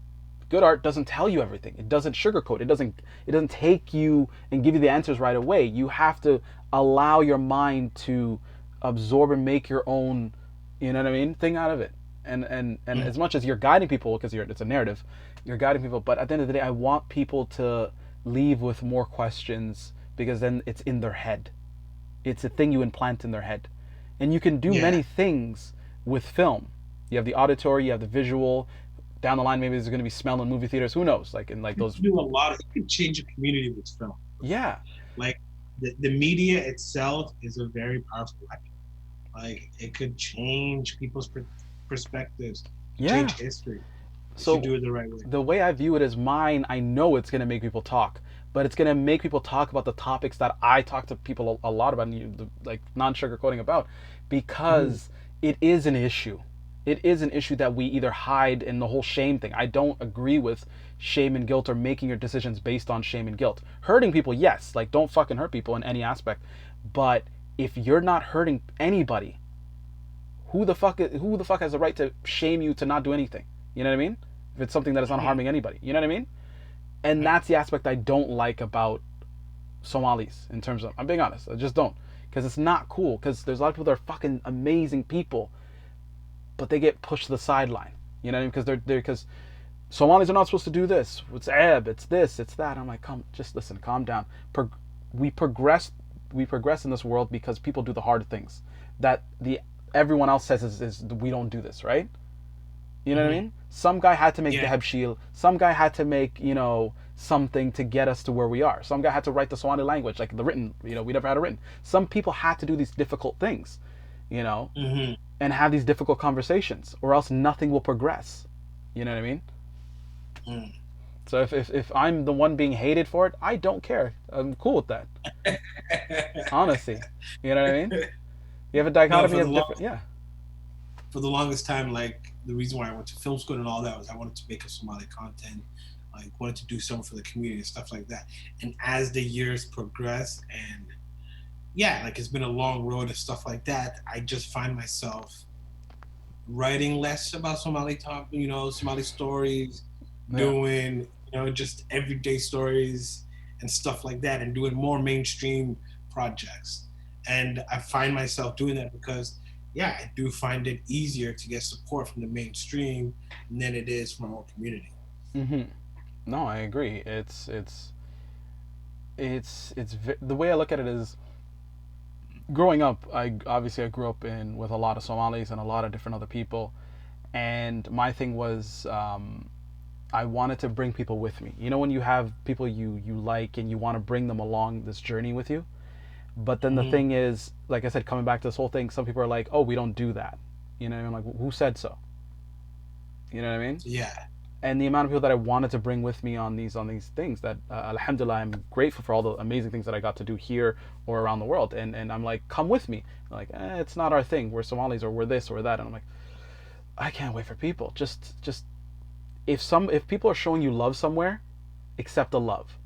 good art doesn't tell you everything. It doesn't sugarcoat. It doesn't take you and give you the answers right away. You have to allow your mind to absorb and make your own, thing out of it. And mm, as much as you're guiding people because it's a narrative, you're guiding people. But at the end of the day, I want people to leave with more questions because then it's in their head. It's a thing you implant in their head. And you can do yeah. many things with film. You have the auditory, you have the visual. Down the line, maybe there's going to be smell in movie theaters. Who knows? Like in like You those. can do a lot of. You can change a community with film. Yeah, Like the media itself is a very powerful weapon. Like it could change people's perspectives, yeah. change history if you So do it the right way. the way I view it is mine. I know it's going to make people talk, but it's going to make people talk about the topics that I talk to people a lot about, and like non-sugarcoating about, Mhm. because it is an issue. It is an issue that we either hide in the whole shame thing. I don't agree with shame and guilt or making your decisions based on shame and guilt. Hurting people, yes, like don't fucking hurt people in any aspect. But if you're not hurting anybody, who the fuck has the right to shame you to not do anything? You know what I mean? If it's something that is not Mhm. harming anybody, you know what I mean? And Right. that's the aspect I don't like about Somalis in terms of, I'm being honest, I just don't, because it's not cool. Because there's a lot of people that are fucking amazing people, but they get pushed to the sideline. You know what I mean? Because Somalis are not supposed to do this. It's ebb. It's this. It's that. I'm like, come, just listen, calm down. We progress. We progress in this world because people do the hard things that the everyone else says is we don't do this, right? You know what I Mhm. mean? Some guy had to make the Yeah. Hebshil. Some guy had to make, something to get us to where we are. Some guy had to write the Somali language, like the written. We never had it written. Some people had to do these difficult things, you know, Mhm. and have these difficult conversations, or else nothing will progress. You know what I mean? Mm. So if I'm the one being hated for it, I don't care. I'm cool with that. Honestly, you know what I mean? You have a No, dichotomy of different. Yeah, for the longest time, like the reason why I went to film school and all that was I wanted to make a Somali content, like wanted to do something for the community and stuff like that. And as the years progress, and yeah, like it's been a long road and stuff like that, I just find myself writing less about Somali top, Somali stories, yeah, doing, just everyday stories. and stuff like that, and doing more mainstream projects. And I find myself doing that because, yeah, I do find it easier to get support from the mainstream than it is from our community. Hmm. No, I agree. The way I look at it is, growing up, I grew up in with a lot of Somalis and a lot of different other people, and my thing was, I wanted to bring people with me. You know, when you have people you like and you want to bring them along this journey with you. But then the Mm-hmm. thing is, like I said, coming back to this whole thing, some people are like, "Oh, we don't do that." You know, I'm like, "Who said so?" You know what I mean? Yeah. And the amount of people that I wanted to bring with me on these things, that alhamdulillah, I'm grateful for all the amazing things that I got to do here or around the world. And I'm like, come with me. I'm like, it's not our thing. We're Somalis, or we're this or that. And I'm like, I can't wait for people. Just if people are showing you love somewhere, accept the love.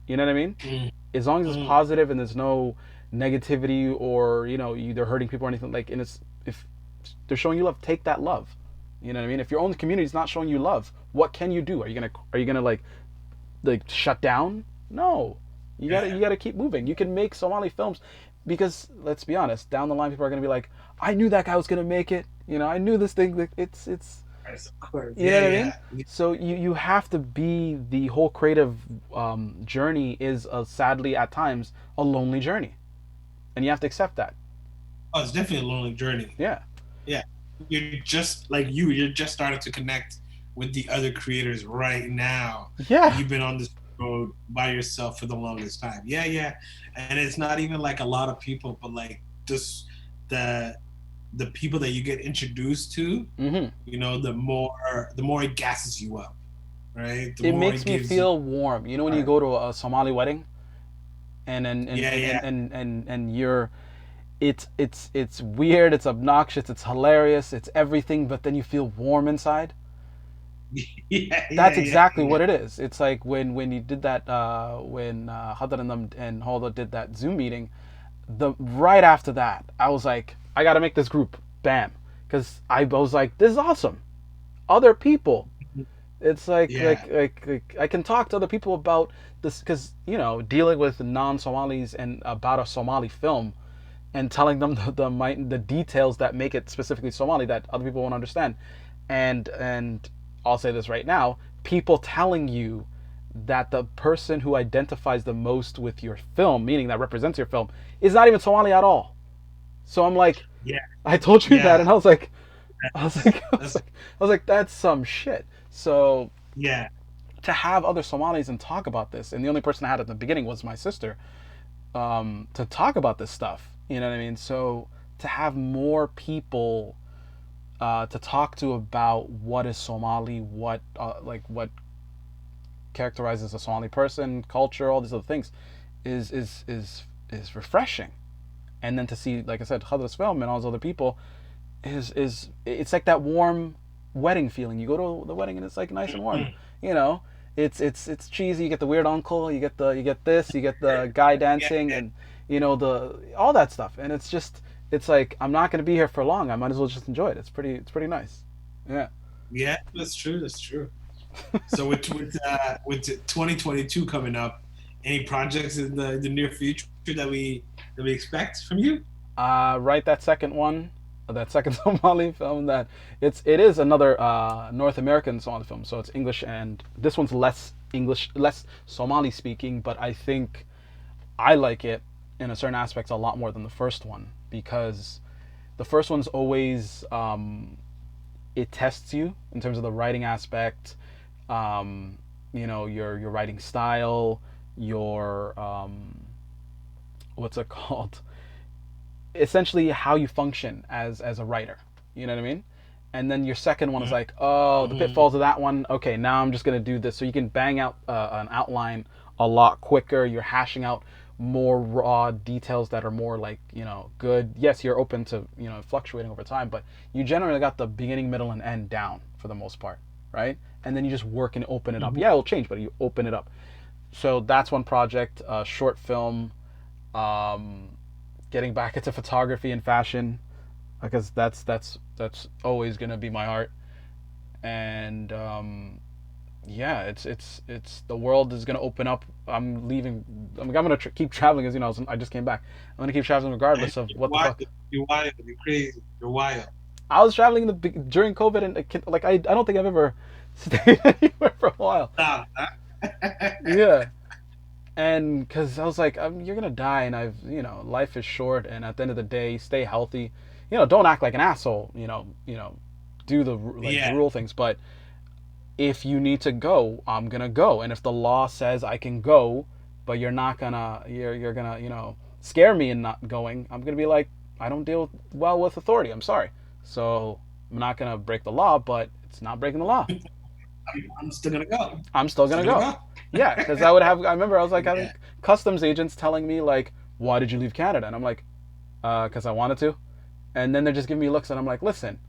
You know what I mean? As long as it's Mm-hmm. positive and there's no negativity, or they're hurting people or anything, like, and it's if they're showing you love, take that love. You know what I mean? If your own community is not showing you love, what can you do? Are you gonna like shut down? No, you gotta keep moving. You can make Somali films, because let's be honest, down the line people are gonna be like, I knew that guy was gonna make it. I knew this thing. It's Yes, of course. you know Yeah, what I mean? yeah. Yeah. So you have to be, the whole creative journey is, sadly at times, a lonely journey, and you have to accept that. Oh, it's definitely a lonely journey. Yeah, Yeah. You're just like you're just starting to connect with the other creators right now. yeah. You've been on this road by yourself for the longest time. Yeah, yeah. And it's not even like a lot of people, but like just the the people that you get introduced to, Hmm. the more it gasses you up, right? The It more it makes me gives you feel warm. You know, when you heart. go to a Somali wedding, and Yeah, yeah. you're, it's weird, it's obnoxious, it's hilarious, it's everything, but then you feel warm inside. Yeah, That's yeah, yeah, exactly yeah. what it is. It's like when you did that, when Hadar and them and Holdo did that Zoom meeting. The right after that, I was like, I got to make this group. Bam, because I was like, this is awesome. Other people. It's Yeah. like I can talk to other people about this, because dealing with non-Somalis and about a Somali film, and telling them the details that make it specifically Somali that other people won't understand. And I'll say this right now: people telling you that the person who identifies the most with your film, meaning that represents your film, is not even Somali at all. So I'm like, Yeah, I told you that, yeah. and I was like, I was That's, like, I was that's like, I was like, that's some shit. So yeah. to have other Somalis and talk about this, and the only person I had at the beginning was my sister, to talk about this stuff. You know what I mean? So to have more people to talk to about what is Somali, what characterizes a Somali person, culture, all these other things, is refreshing. And then to see, like I said, Khadra's film and all those other people, is it's like that warm wedding feeling. You go to the wedding and it's like nice and warm. Mhm. You know, it's cheesy. You get the weird uncle. You get this. You get the guy Yeah, dancing, and the all that stuff. And it's like, I'm not gonna be here for long. I might as well just enjoy it. It's pretty nice. Yeah. yeah. That's true. That's true. So with 2022 coming up, any projects in the near future that we expect from you? Right, that second one, that second Somali film, that it is another North American Somali film, so it's English, and this one's less English, less Somali speaking, but I think I like it in a certain aspects a lot more than the first one, because the first one's always, it tests you in terms of the writing aspect, your writing style, your what's it called, essentially how you function as a writer. You know what I mean? And then your second one is like, oh, the Mm-hmm. pitfalls of that one. Okay, now I'm just gonna do this, so you can bang out an outline a lot quicker. You're hashing out more raw details that are more like, good. Yes, you're open to fluctuating over time, but you generally got the beginning, middle, and end down for the most part, right? And then you just work and open it up. Mm-hmm. Yeah, it'll change, but you open it up. So that's one project, a short film. Um, Getting back into photography and fashion, because that's always gonna be my art. And Yeah, it's the world is gonna open up. I'm leaving. I'm gonna keep traveling as I just came back. I'm gonna keep traveling regardless of You're what the wild. fuck. You're wild. You're crazy. You're wild. I was traveling during COVID, and like I don't think I've ever stayed anywhere for a while. Stop. Yeah, and because I was like, you're gonna die, and life is short, and at the end of the day, stay healthy. Don't act like an asshole. Do the like Yeah. rule things, but if you need to go, I'm gonna go. And if the law says I can go, but you're gonna scare me in not going, I'm gonna be like, I don't deal well with authority. I'm sorry. So I'm not gonna break the law, but it's not breaking the law. I'm still gonna go. I'm still Still gonna gonna go. go. Yeah, because I would have. I remember I was like having Yeah. customs agents telling me like, "Why did you leave Canada?" And I'm like, "Cause I wanted to." And then they're just giving me looks, and I'm like, "Listen,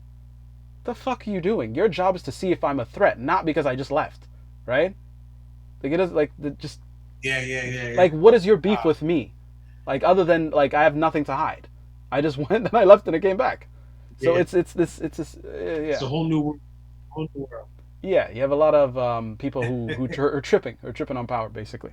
the fuck are you doing? Your job is to see if I'm a threat, not because I just left, right? Like it is like just Yeah. Yeah. Yeah. Yeah. like what is your beef Uh, with me? Like other than like I have nothing to hide. I just went and I left and I came back. So yeah. it's this It's yeah a whole new world. Whole new world. yeah. You have a lot of people who are tripping on power basically.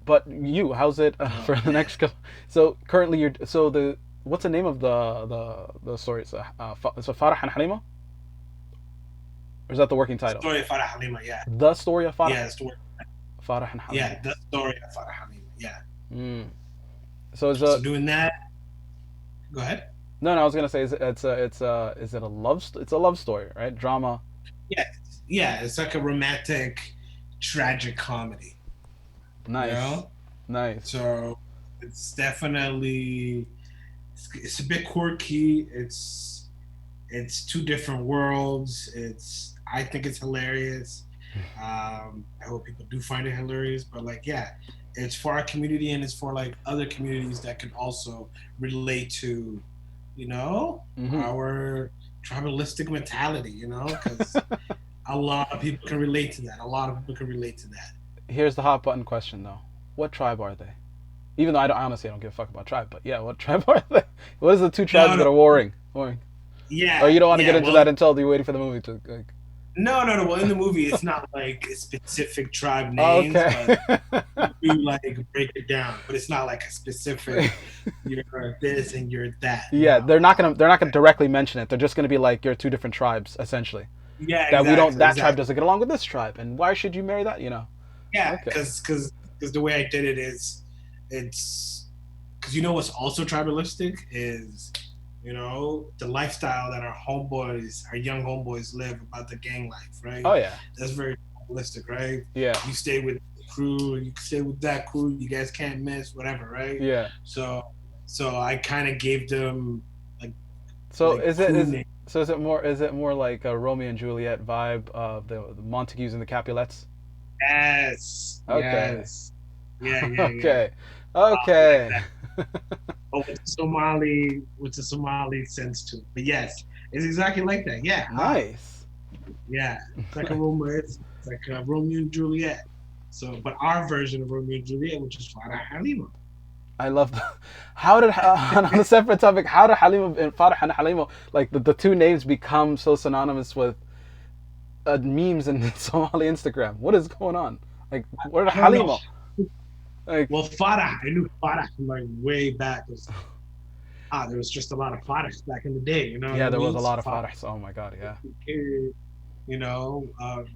But how's it Oh for the man. next couple? So currently you're so the what's the name of the story? It's a Farah and Halima, or is that the working title? Story of Farah Halima. Yeah. The story of Yeah. Story. Farah and Halima. Yeah. The story of Farah Halima. Yeah. Mm. So is So a doing that. Go ahead. no, no. I was gonna say is it a it's a love story, right? Drama. Yeah. Yeah. It's like a romantic, tragic comedy. You Nice, know. nice. So it's definitely it's a bit quirky. It's two different worlds. It's I think it's hilarious. I hope people do find it hilarious. But like, yeah, it's for our community and it's for like other communities that can also relate to, Hmm. our tribalistic mentality. Because a lot of people can relate to that. A lot of people can relate to that. Here's the hot button question though. What tribe are they? Even though I honestly don't give a fuck about tribe, but yeah, what tribe are they? What is the two tribes No, that no, are warring? Warring. Or yeah, you don't want to get yeah. into Well, that until you're waiting for the movie to like. no, no, no. Well, in the movie, it's not like specific tribe Oh, names, okay. but you like break it down. But it's not like a specific. You're this and you're that. Yeah, No. they're not gonna directly mention it. They're just gonna be like you're two different tribes essentially. Yeah, That we don't exactly, that tribe exactly. doesn't get along with this tribe, and why should you marry that? Yeah, Okay. because the way I did it is, it's because what's also tribalistic is the lifestyle that our young homeboys live about the gang life, right? Oh yeah. That's very tribalistic, right? Yeah. You stay with the crew, you stay with that crew, you guys can't miss, whatever, right? Yeah. So, so I kind of gave them like So is it crew is names. so is it more like a Romeo and Juliet vibe of the Montagues and the Capulets? Yes, Okay. yes, yeah, yeah, yeah. Okay. Like Okay. that. But with the Somali sense to it. But yes, it's exactly like that. Yeah, Nice. yeah. It's like a Romeo. It's like a Romeo and Juliet. So, but our version of Romeo and Juliet, which is Farah Halima. I love the, how did on a separate topic, how did Halima and Farah and Halima like the two names become so synonymous with memes in Somali Instagram? What is going on? Like where did I don't know. Halima? Like Well, Farah, I knew Farah from like way back. There was just a lot of Farahs back in the day. You know what yeah, I there was mean? a So lot of Farah, Farahs. Oh my god, yeah.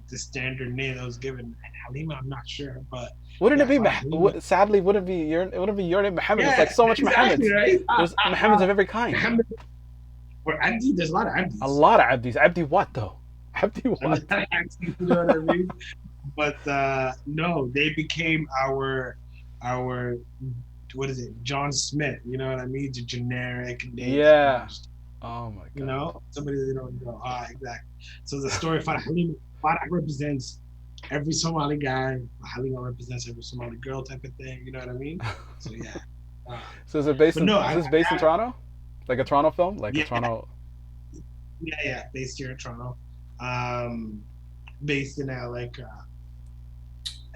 the standard name that was given. And Halima, I'm not sure, but Wouldn't it yeah, be Farah Halima. sadly wouldn't it be your name Muhammad? It's like Yeah, so much exactly, Muhammads. right? There's Muhammads of every kind. Muhammad or Abdi, there's a lot of A Abdis. lot of Abdis. Abdi what though? Abdi A lot what? of Abdis, you know what I mean? But no, they became our what is it, John Smith? You know what I mean? The generic name that people Yeah. just Oh my god. somebody that they don't know. Exactly. So the story of Farah Halima, Farah represents every Somali guy. Halima represents every Somali girl, type of thing. You know what I mean? So yeah. Uh, So is it based but in? no, Is this based in Toronto? Like a Toronto film? Like a yeah, Toronto? yeah. Based here in Toronto, um, based in a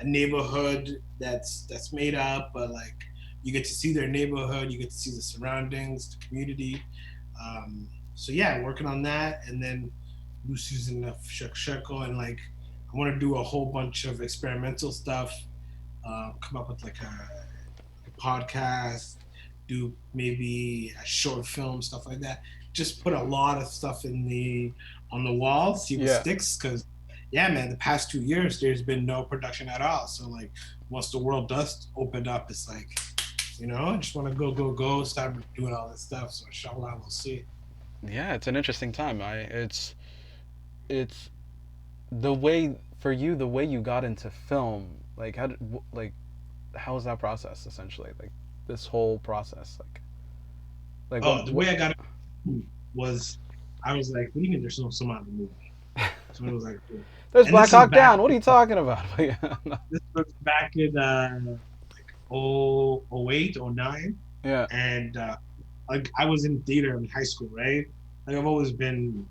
neighborhood that's made up, but like you get to see their neighborhood, you get to see the surroundings, the community. So yeah, working on that, and then Lucy's in the Sheeko Sheeko, and like I want to do a whole bunch of experimental stuff. Come up with like a podcast, do maybe a short film, stuff like that. Just put a lot of stuff in the on the wall, see what Yeah. sticks. Because yeah, man, the past 2 years there's been no production at all. So like once the world does open up, it's like I just want to go, start doing all this stuff. So inshallah, we'll see. Yeah, it's an interesting time. It's the way for you, the way you got into film. Like like how was that process essentially? Like this whole process, like Oh, the what? way I got it was I was like, what do you mean there's no Somali movie? So it was like, cool. There's And Black this is Hawk back. Down. What are you talking about? This was back in oh oh 08, oh 09. Yeah. And like I was in theater in high school, right? Like I've always been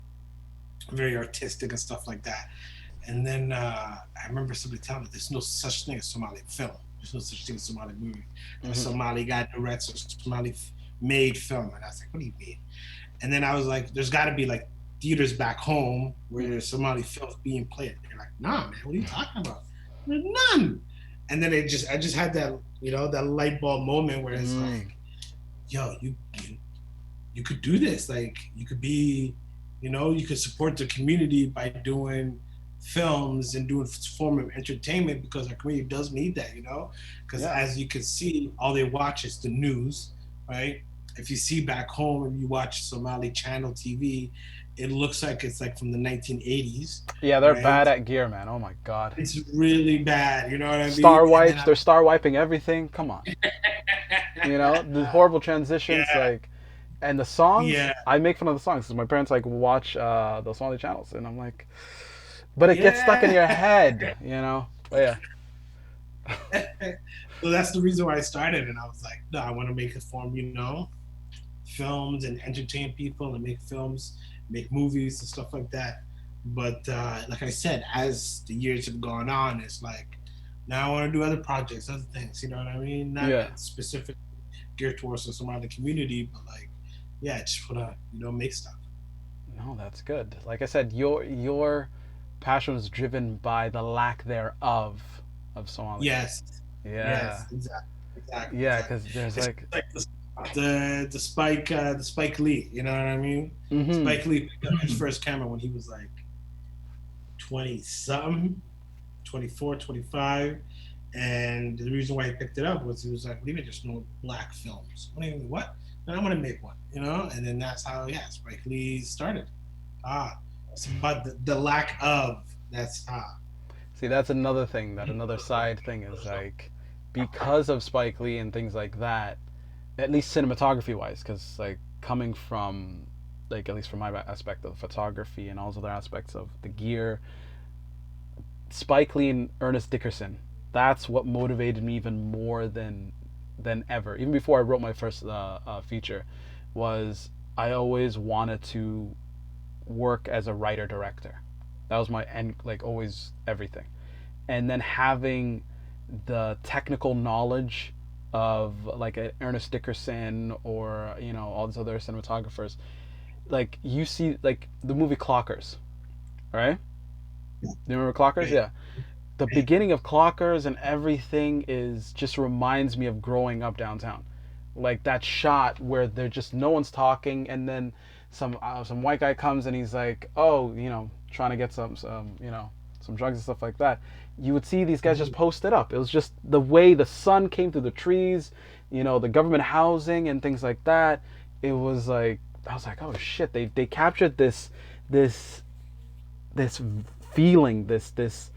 very artistic and stuff like that. And then I remember somebody telling me there's no such thing as Somali film. There's no such thing as Somali movie. A Hmm. Somali guy directs a Somali made film. And I was like, what do you mean? And then I was like, there's got to be like theaters back home where there's Somali films being played. They're like, nah, man, what are you talking about? There's none. And then I just had that, that light bulb moment where it's Mm. like, yo, you could do this. Like you could be, you could support the community by doing films and doing form of entertainment because our community does need that, because Yeah. as you can see, all they watch is the news, right? If you see back home and you watch Somali channel TV, it looks like it's like from the 1980s, Yeah, they're bad right? at gear, man. Oh my god. It's really bad, you know what I Star mean? And then wipes. I, They're star wiping everything. Come on. You know the horrible transitions, yeah, like, and the songs. yeah, I make fun of the songs because my parents like watch those Somali channels, and I'm like, but it gets stuck in yeah. your head, you know. But So that's the reason why I started, and I was like, no, I want to make a form, films and entertain people and make films, make movies and stuff like that. But like I said, as the years have gone on, it's like now I want to do other projects, other things. You know what I mean? Not yeah. specific geared towards some other community, but like, yeah, I just want to make stuff. No, that's good. Like I said, your passion was driven by the lack thereof of Somali film. Yes, Yeah. yes, exactly, exactly, Yeah, exactly. because there's It's like. like the Spike Lee. You know what I mean? Mm-hmm. Spike Lee picked up his first camera when he was like 20 something, 24, 25. And the reason why he picked it up was he was like, leave it, just no black films. What do you mean, what? And I want to make one, And then that's how, yeah, Spike Lee started. Ah, it's about the lack of, that's See, that's another thing. That another side thing is like, because of Spike Lee and things like that, at least cinematography wise, because like coming from, like, at least from my aspect of photography and all those other aspects of the gear, Spike Lee and Ernest Dickerson, that's what motivated me even more than ever. Even before I wrote my first feature, was I always wanted to work as a writer director. That was my end, like always everything. And then having the technical knowledge of like a Ernest Dickerson or all these other cinematographers, like you see like the movie Clockers, right? You remember Clockers? right. Yeah. The beginning of Clockers and everything is just reminds me of growing up downtown. Like that shot where there just no one's talking, and then some white guy comes and he's like, oh, trying to get some drugs and stuff like that. You would see these guys just post it up. It was just the way the sun came through the trees, the government housing and things like that. It was like I was like, oh shit, they captured this this feeling, this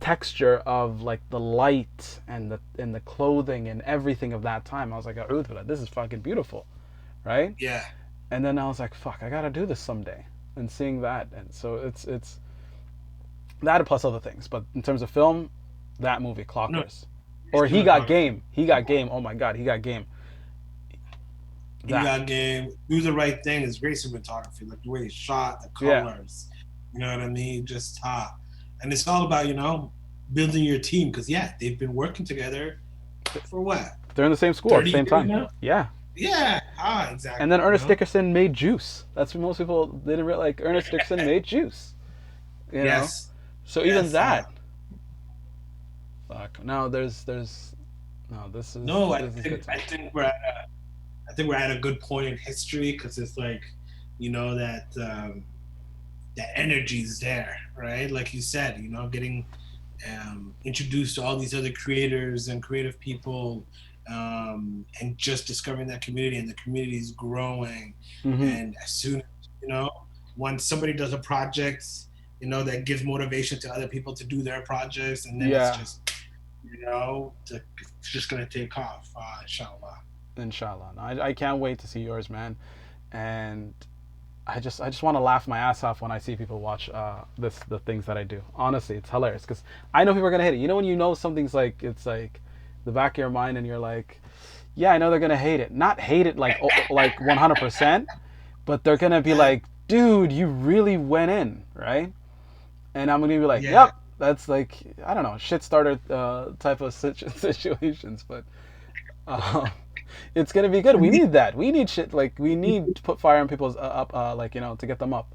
texture of like the light and the clothing and everything of that time. I was like, oh, this is fucking beautiful, right? Yeah. And then I was like, fuck, I gotta do this someday. And seeing that, and so it's that plus other things. But in terms of film, that movie No, Clockers, or He Got Game. He Got Game. Oh my god, He Got Game. he That. got game, do the right thing is great cinematography, like the way it's shot, the Yeah. colors, you know what I mean? Just and it's all about, building your team because yeah, they've been working together for what? They're in the same school at the 30 same years time. now? Yeah. Yeah, And exactly, then Ernest Dickerson made Juice. That's what most people didn't realize. Like Ernest Dickerson made Juice. You know, Yes. So even Yes. that, fuck. No, there's no. This is No, this is good to I me. think we're at I think we're at a good point in history because it's like, that that energy is there, right? Like you said, getting introduced to all these other creators and creative people, and just discovering that community, and the community is growing. Mm-hmm. And as soon as, you know, once somebody does a project, that gives motivation to other people to do their projects, and then it's Yeah. just, it's just gonna take off, inshallah. Inshallah. No, I can't wait to see yours, man. And I just want to laugh my ass off when I see people watch the things that I do. Honestly, it's hilarious because I know people are gonna hate it. You know when you know something's like it's like the back of your mind and you're like, yeah, I know they're gonna hate it. Not hate it like 100%, but they're gonna be Yeah, like, dude, you really went in, right? And I'm gonna be like, yeah. yep, that's like I don't know, shit starter type of situations, but uh, it's gonna be good. We need that. We need shit like we need to put fire in people's up, like to get them up.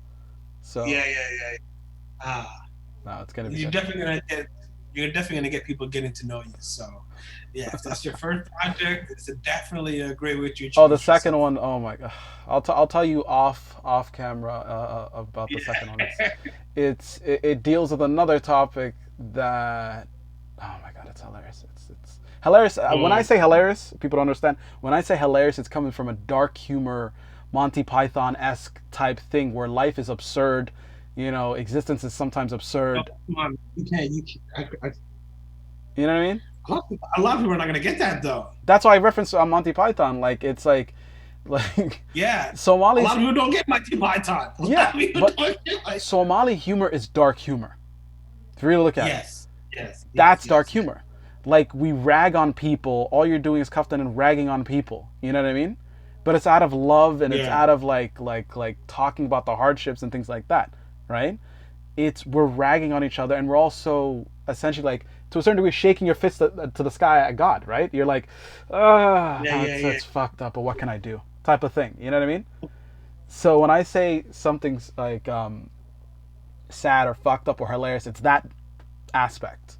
So Yeah, yeah, yeah. Ah, no, it's gonna be you're good. definitely gonna get you're definitely gonna get people getting to know you. So, yeah, if that's your first project, it's definitely a great way to Oh, the introduce second yourself. one. Oh my god, I'll tell you off camera about the second one. Yeah. It deals with another topic that oh my god, it's hilarious. It's hilarious. When I Mm. say hilarious, people don't understand. When I say hilarious, it's coming from a dark humor, Monty Python esque type thing where life is absurd. Existence is sometimes No, absurd. come on, you can't. You can't. You know what I mean? A lot of people are not gonna get that though. That's why I reference Monty Python. Like it's like Yeah, a Somalis. lot of people don't get Monty Python. A lot Yeah, of people but don't get like. Somali humor is dark humor. If you really look at it, Yes, yes, yes, that's dark yes, yes. humor. Like we rag on people. All you're doing is kaftan and ragging on people. You know what I mean? But it's out of love and it's Yeah, out of like talking about the hardships and things like that, right? It's we're ragging on each other and we're also essentially like to a certain degree shaking your fist to the sky at God, right? You're like, yeah, yeah, yeah. that's fucked up, but what can I do? Type of thing. You know what I mean? So when I say something's like sad or fucked up or hilarious, it's that aspect,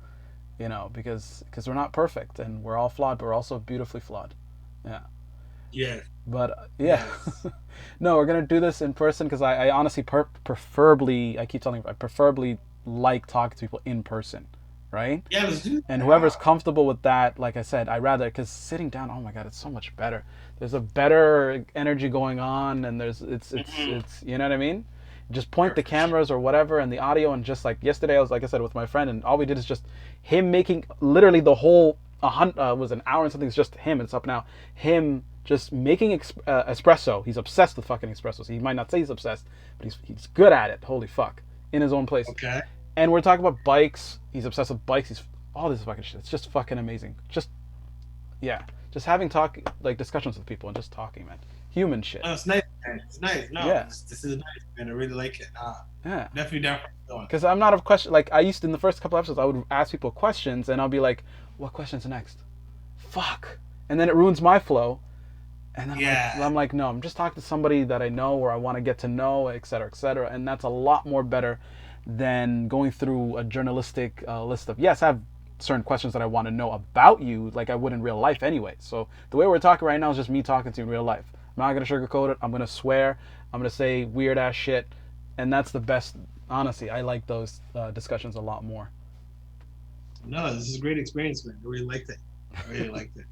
because we're not perfect and we're all flawed, but we're also beautifully flawed. Yeah. Yes, But yeah, yes. no, we're gonna do this in person because I honestly preferably I keep telling you I preferably like talking to people in person, right? Yeah, let's do And that. whoever's comfortable with that, like I said, I rather because sitting down, oh my god, it's so much better. There's a better energy going on, and there's Mhm. it's you know what I mean. Just point the For sure. cameras or whatever and the audio, and just like yesterday, I was like I said with my friend, and all we did is just him making literally the whole was an hour and something. It's just him. It's up now. Him just making espresso. He's obsessed with fucking espresso. So he might not say he's obsessed, but he's good at it. Holy fuck, in his own place. Okay. And we're talking about bikes. He's obsessed with bikes. He's all this fucking shit. It's just fucking amazing. Just yeah, just having talk like discussions with people and just talking, man. Human shit. No, it's nice, man. It's nice. No, Yeah, this is nice, man. I really like it. yeah. Definitely down for going. Because I'm not a question. Like I used to, in the first couple episodes, I would ask people questions, and I'll be like, "What question's next?" Fuck, and then it ruins my flow. And then Yeah. I'm like, no, I'm just talking to somebody that I know or I want to get to know, et cetera, et cetera. And that's a lot more better than going through a journalistic list of, yes, I have certain questions that I want to know about you, like I would in real life anyway. So the way we're talking right now is just me talking to you in real life. I'm not going to sugarcoat it. I'm going to swear. I'm going to say weird ass shit. And that's the best. Honestly, I like those discussions a lot more. No, this is a great experience, man. I really liked it. I really liked it.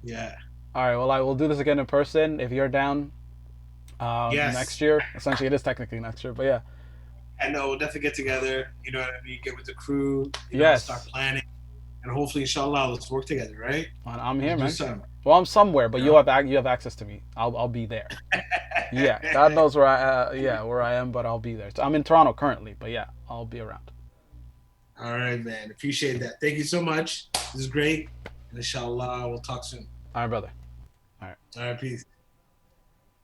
Yeah. All right, well, I will do this again in person if you're down next Yes. year. Essentially, it is technically next year, but yeah. I know. We'll definitely get together. You know what I mean? Get with the crew. Start Yes. planning, and hopefully, inshallah, let's work together. Right? I'm Let's here, do man. something. Well, I'm somewhere, but You know? you have access to me. I'll be there. Yeah, God knows where where I am, but I'll be there. So I'm in Toronto currently, but yeah, I'll be around. All right, man. Appreciate that. Thank you so much. This is great. And inshallah, we'll talk soon. All right, brother. All right. All right, peace.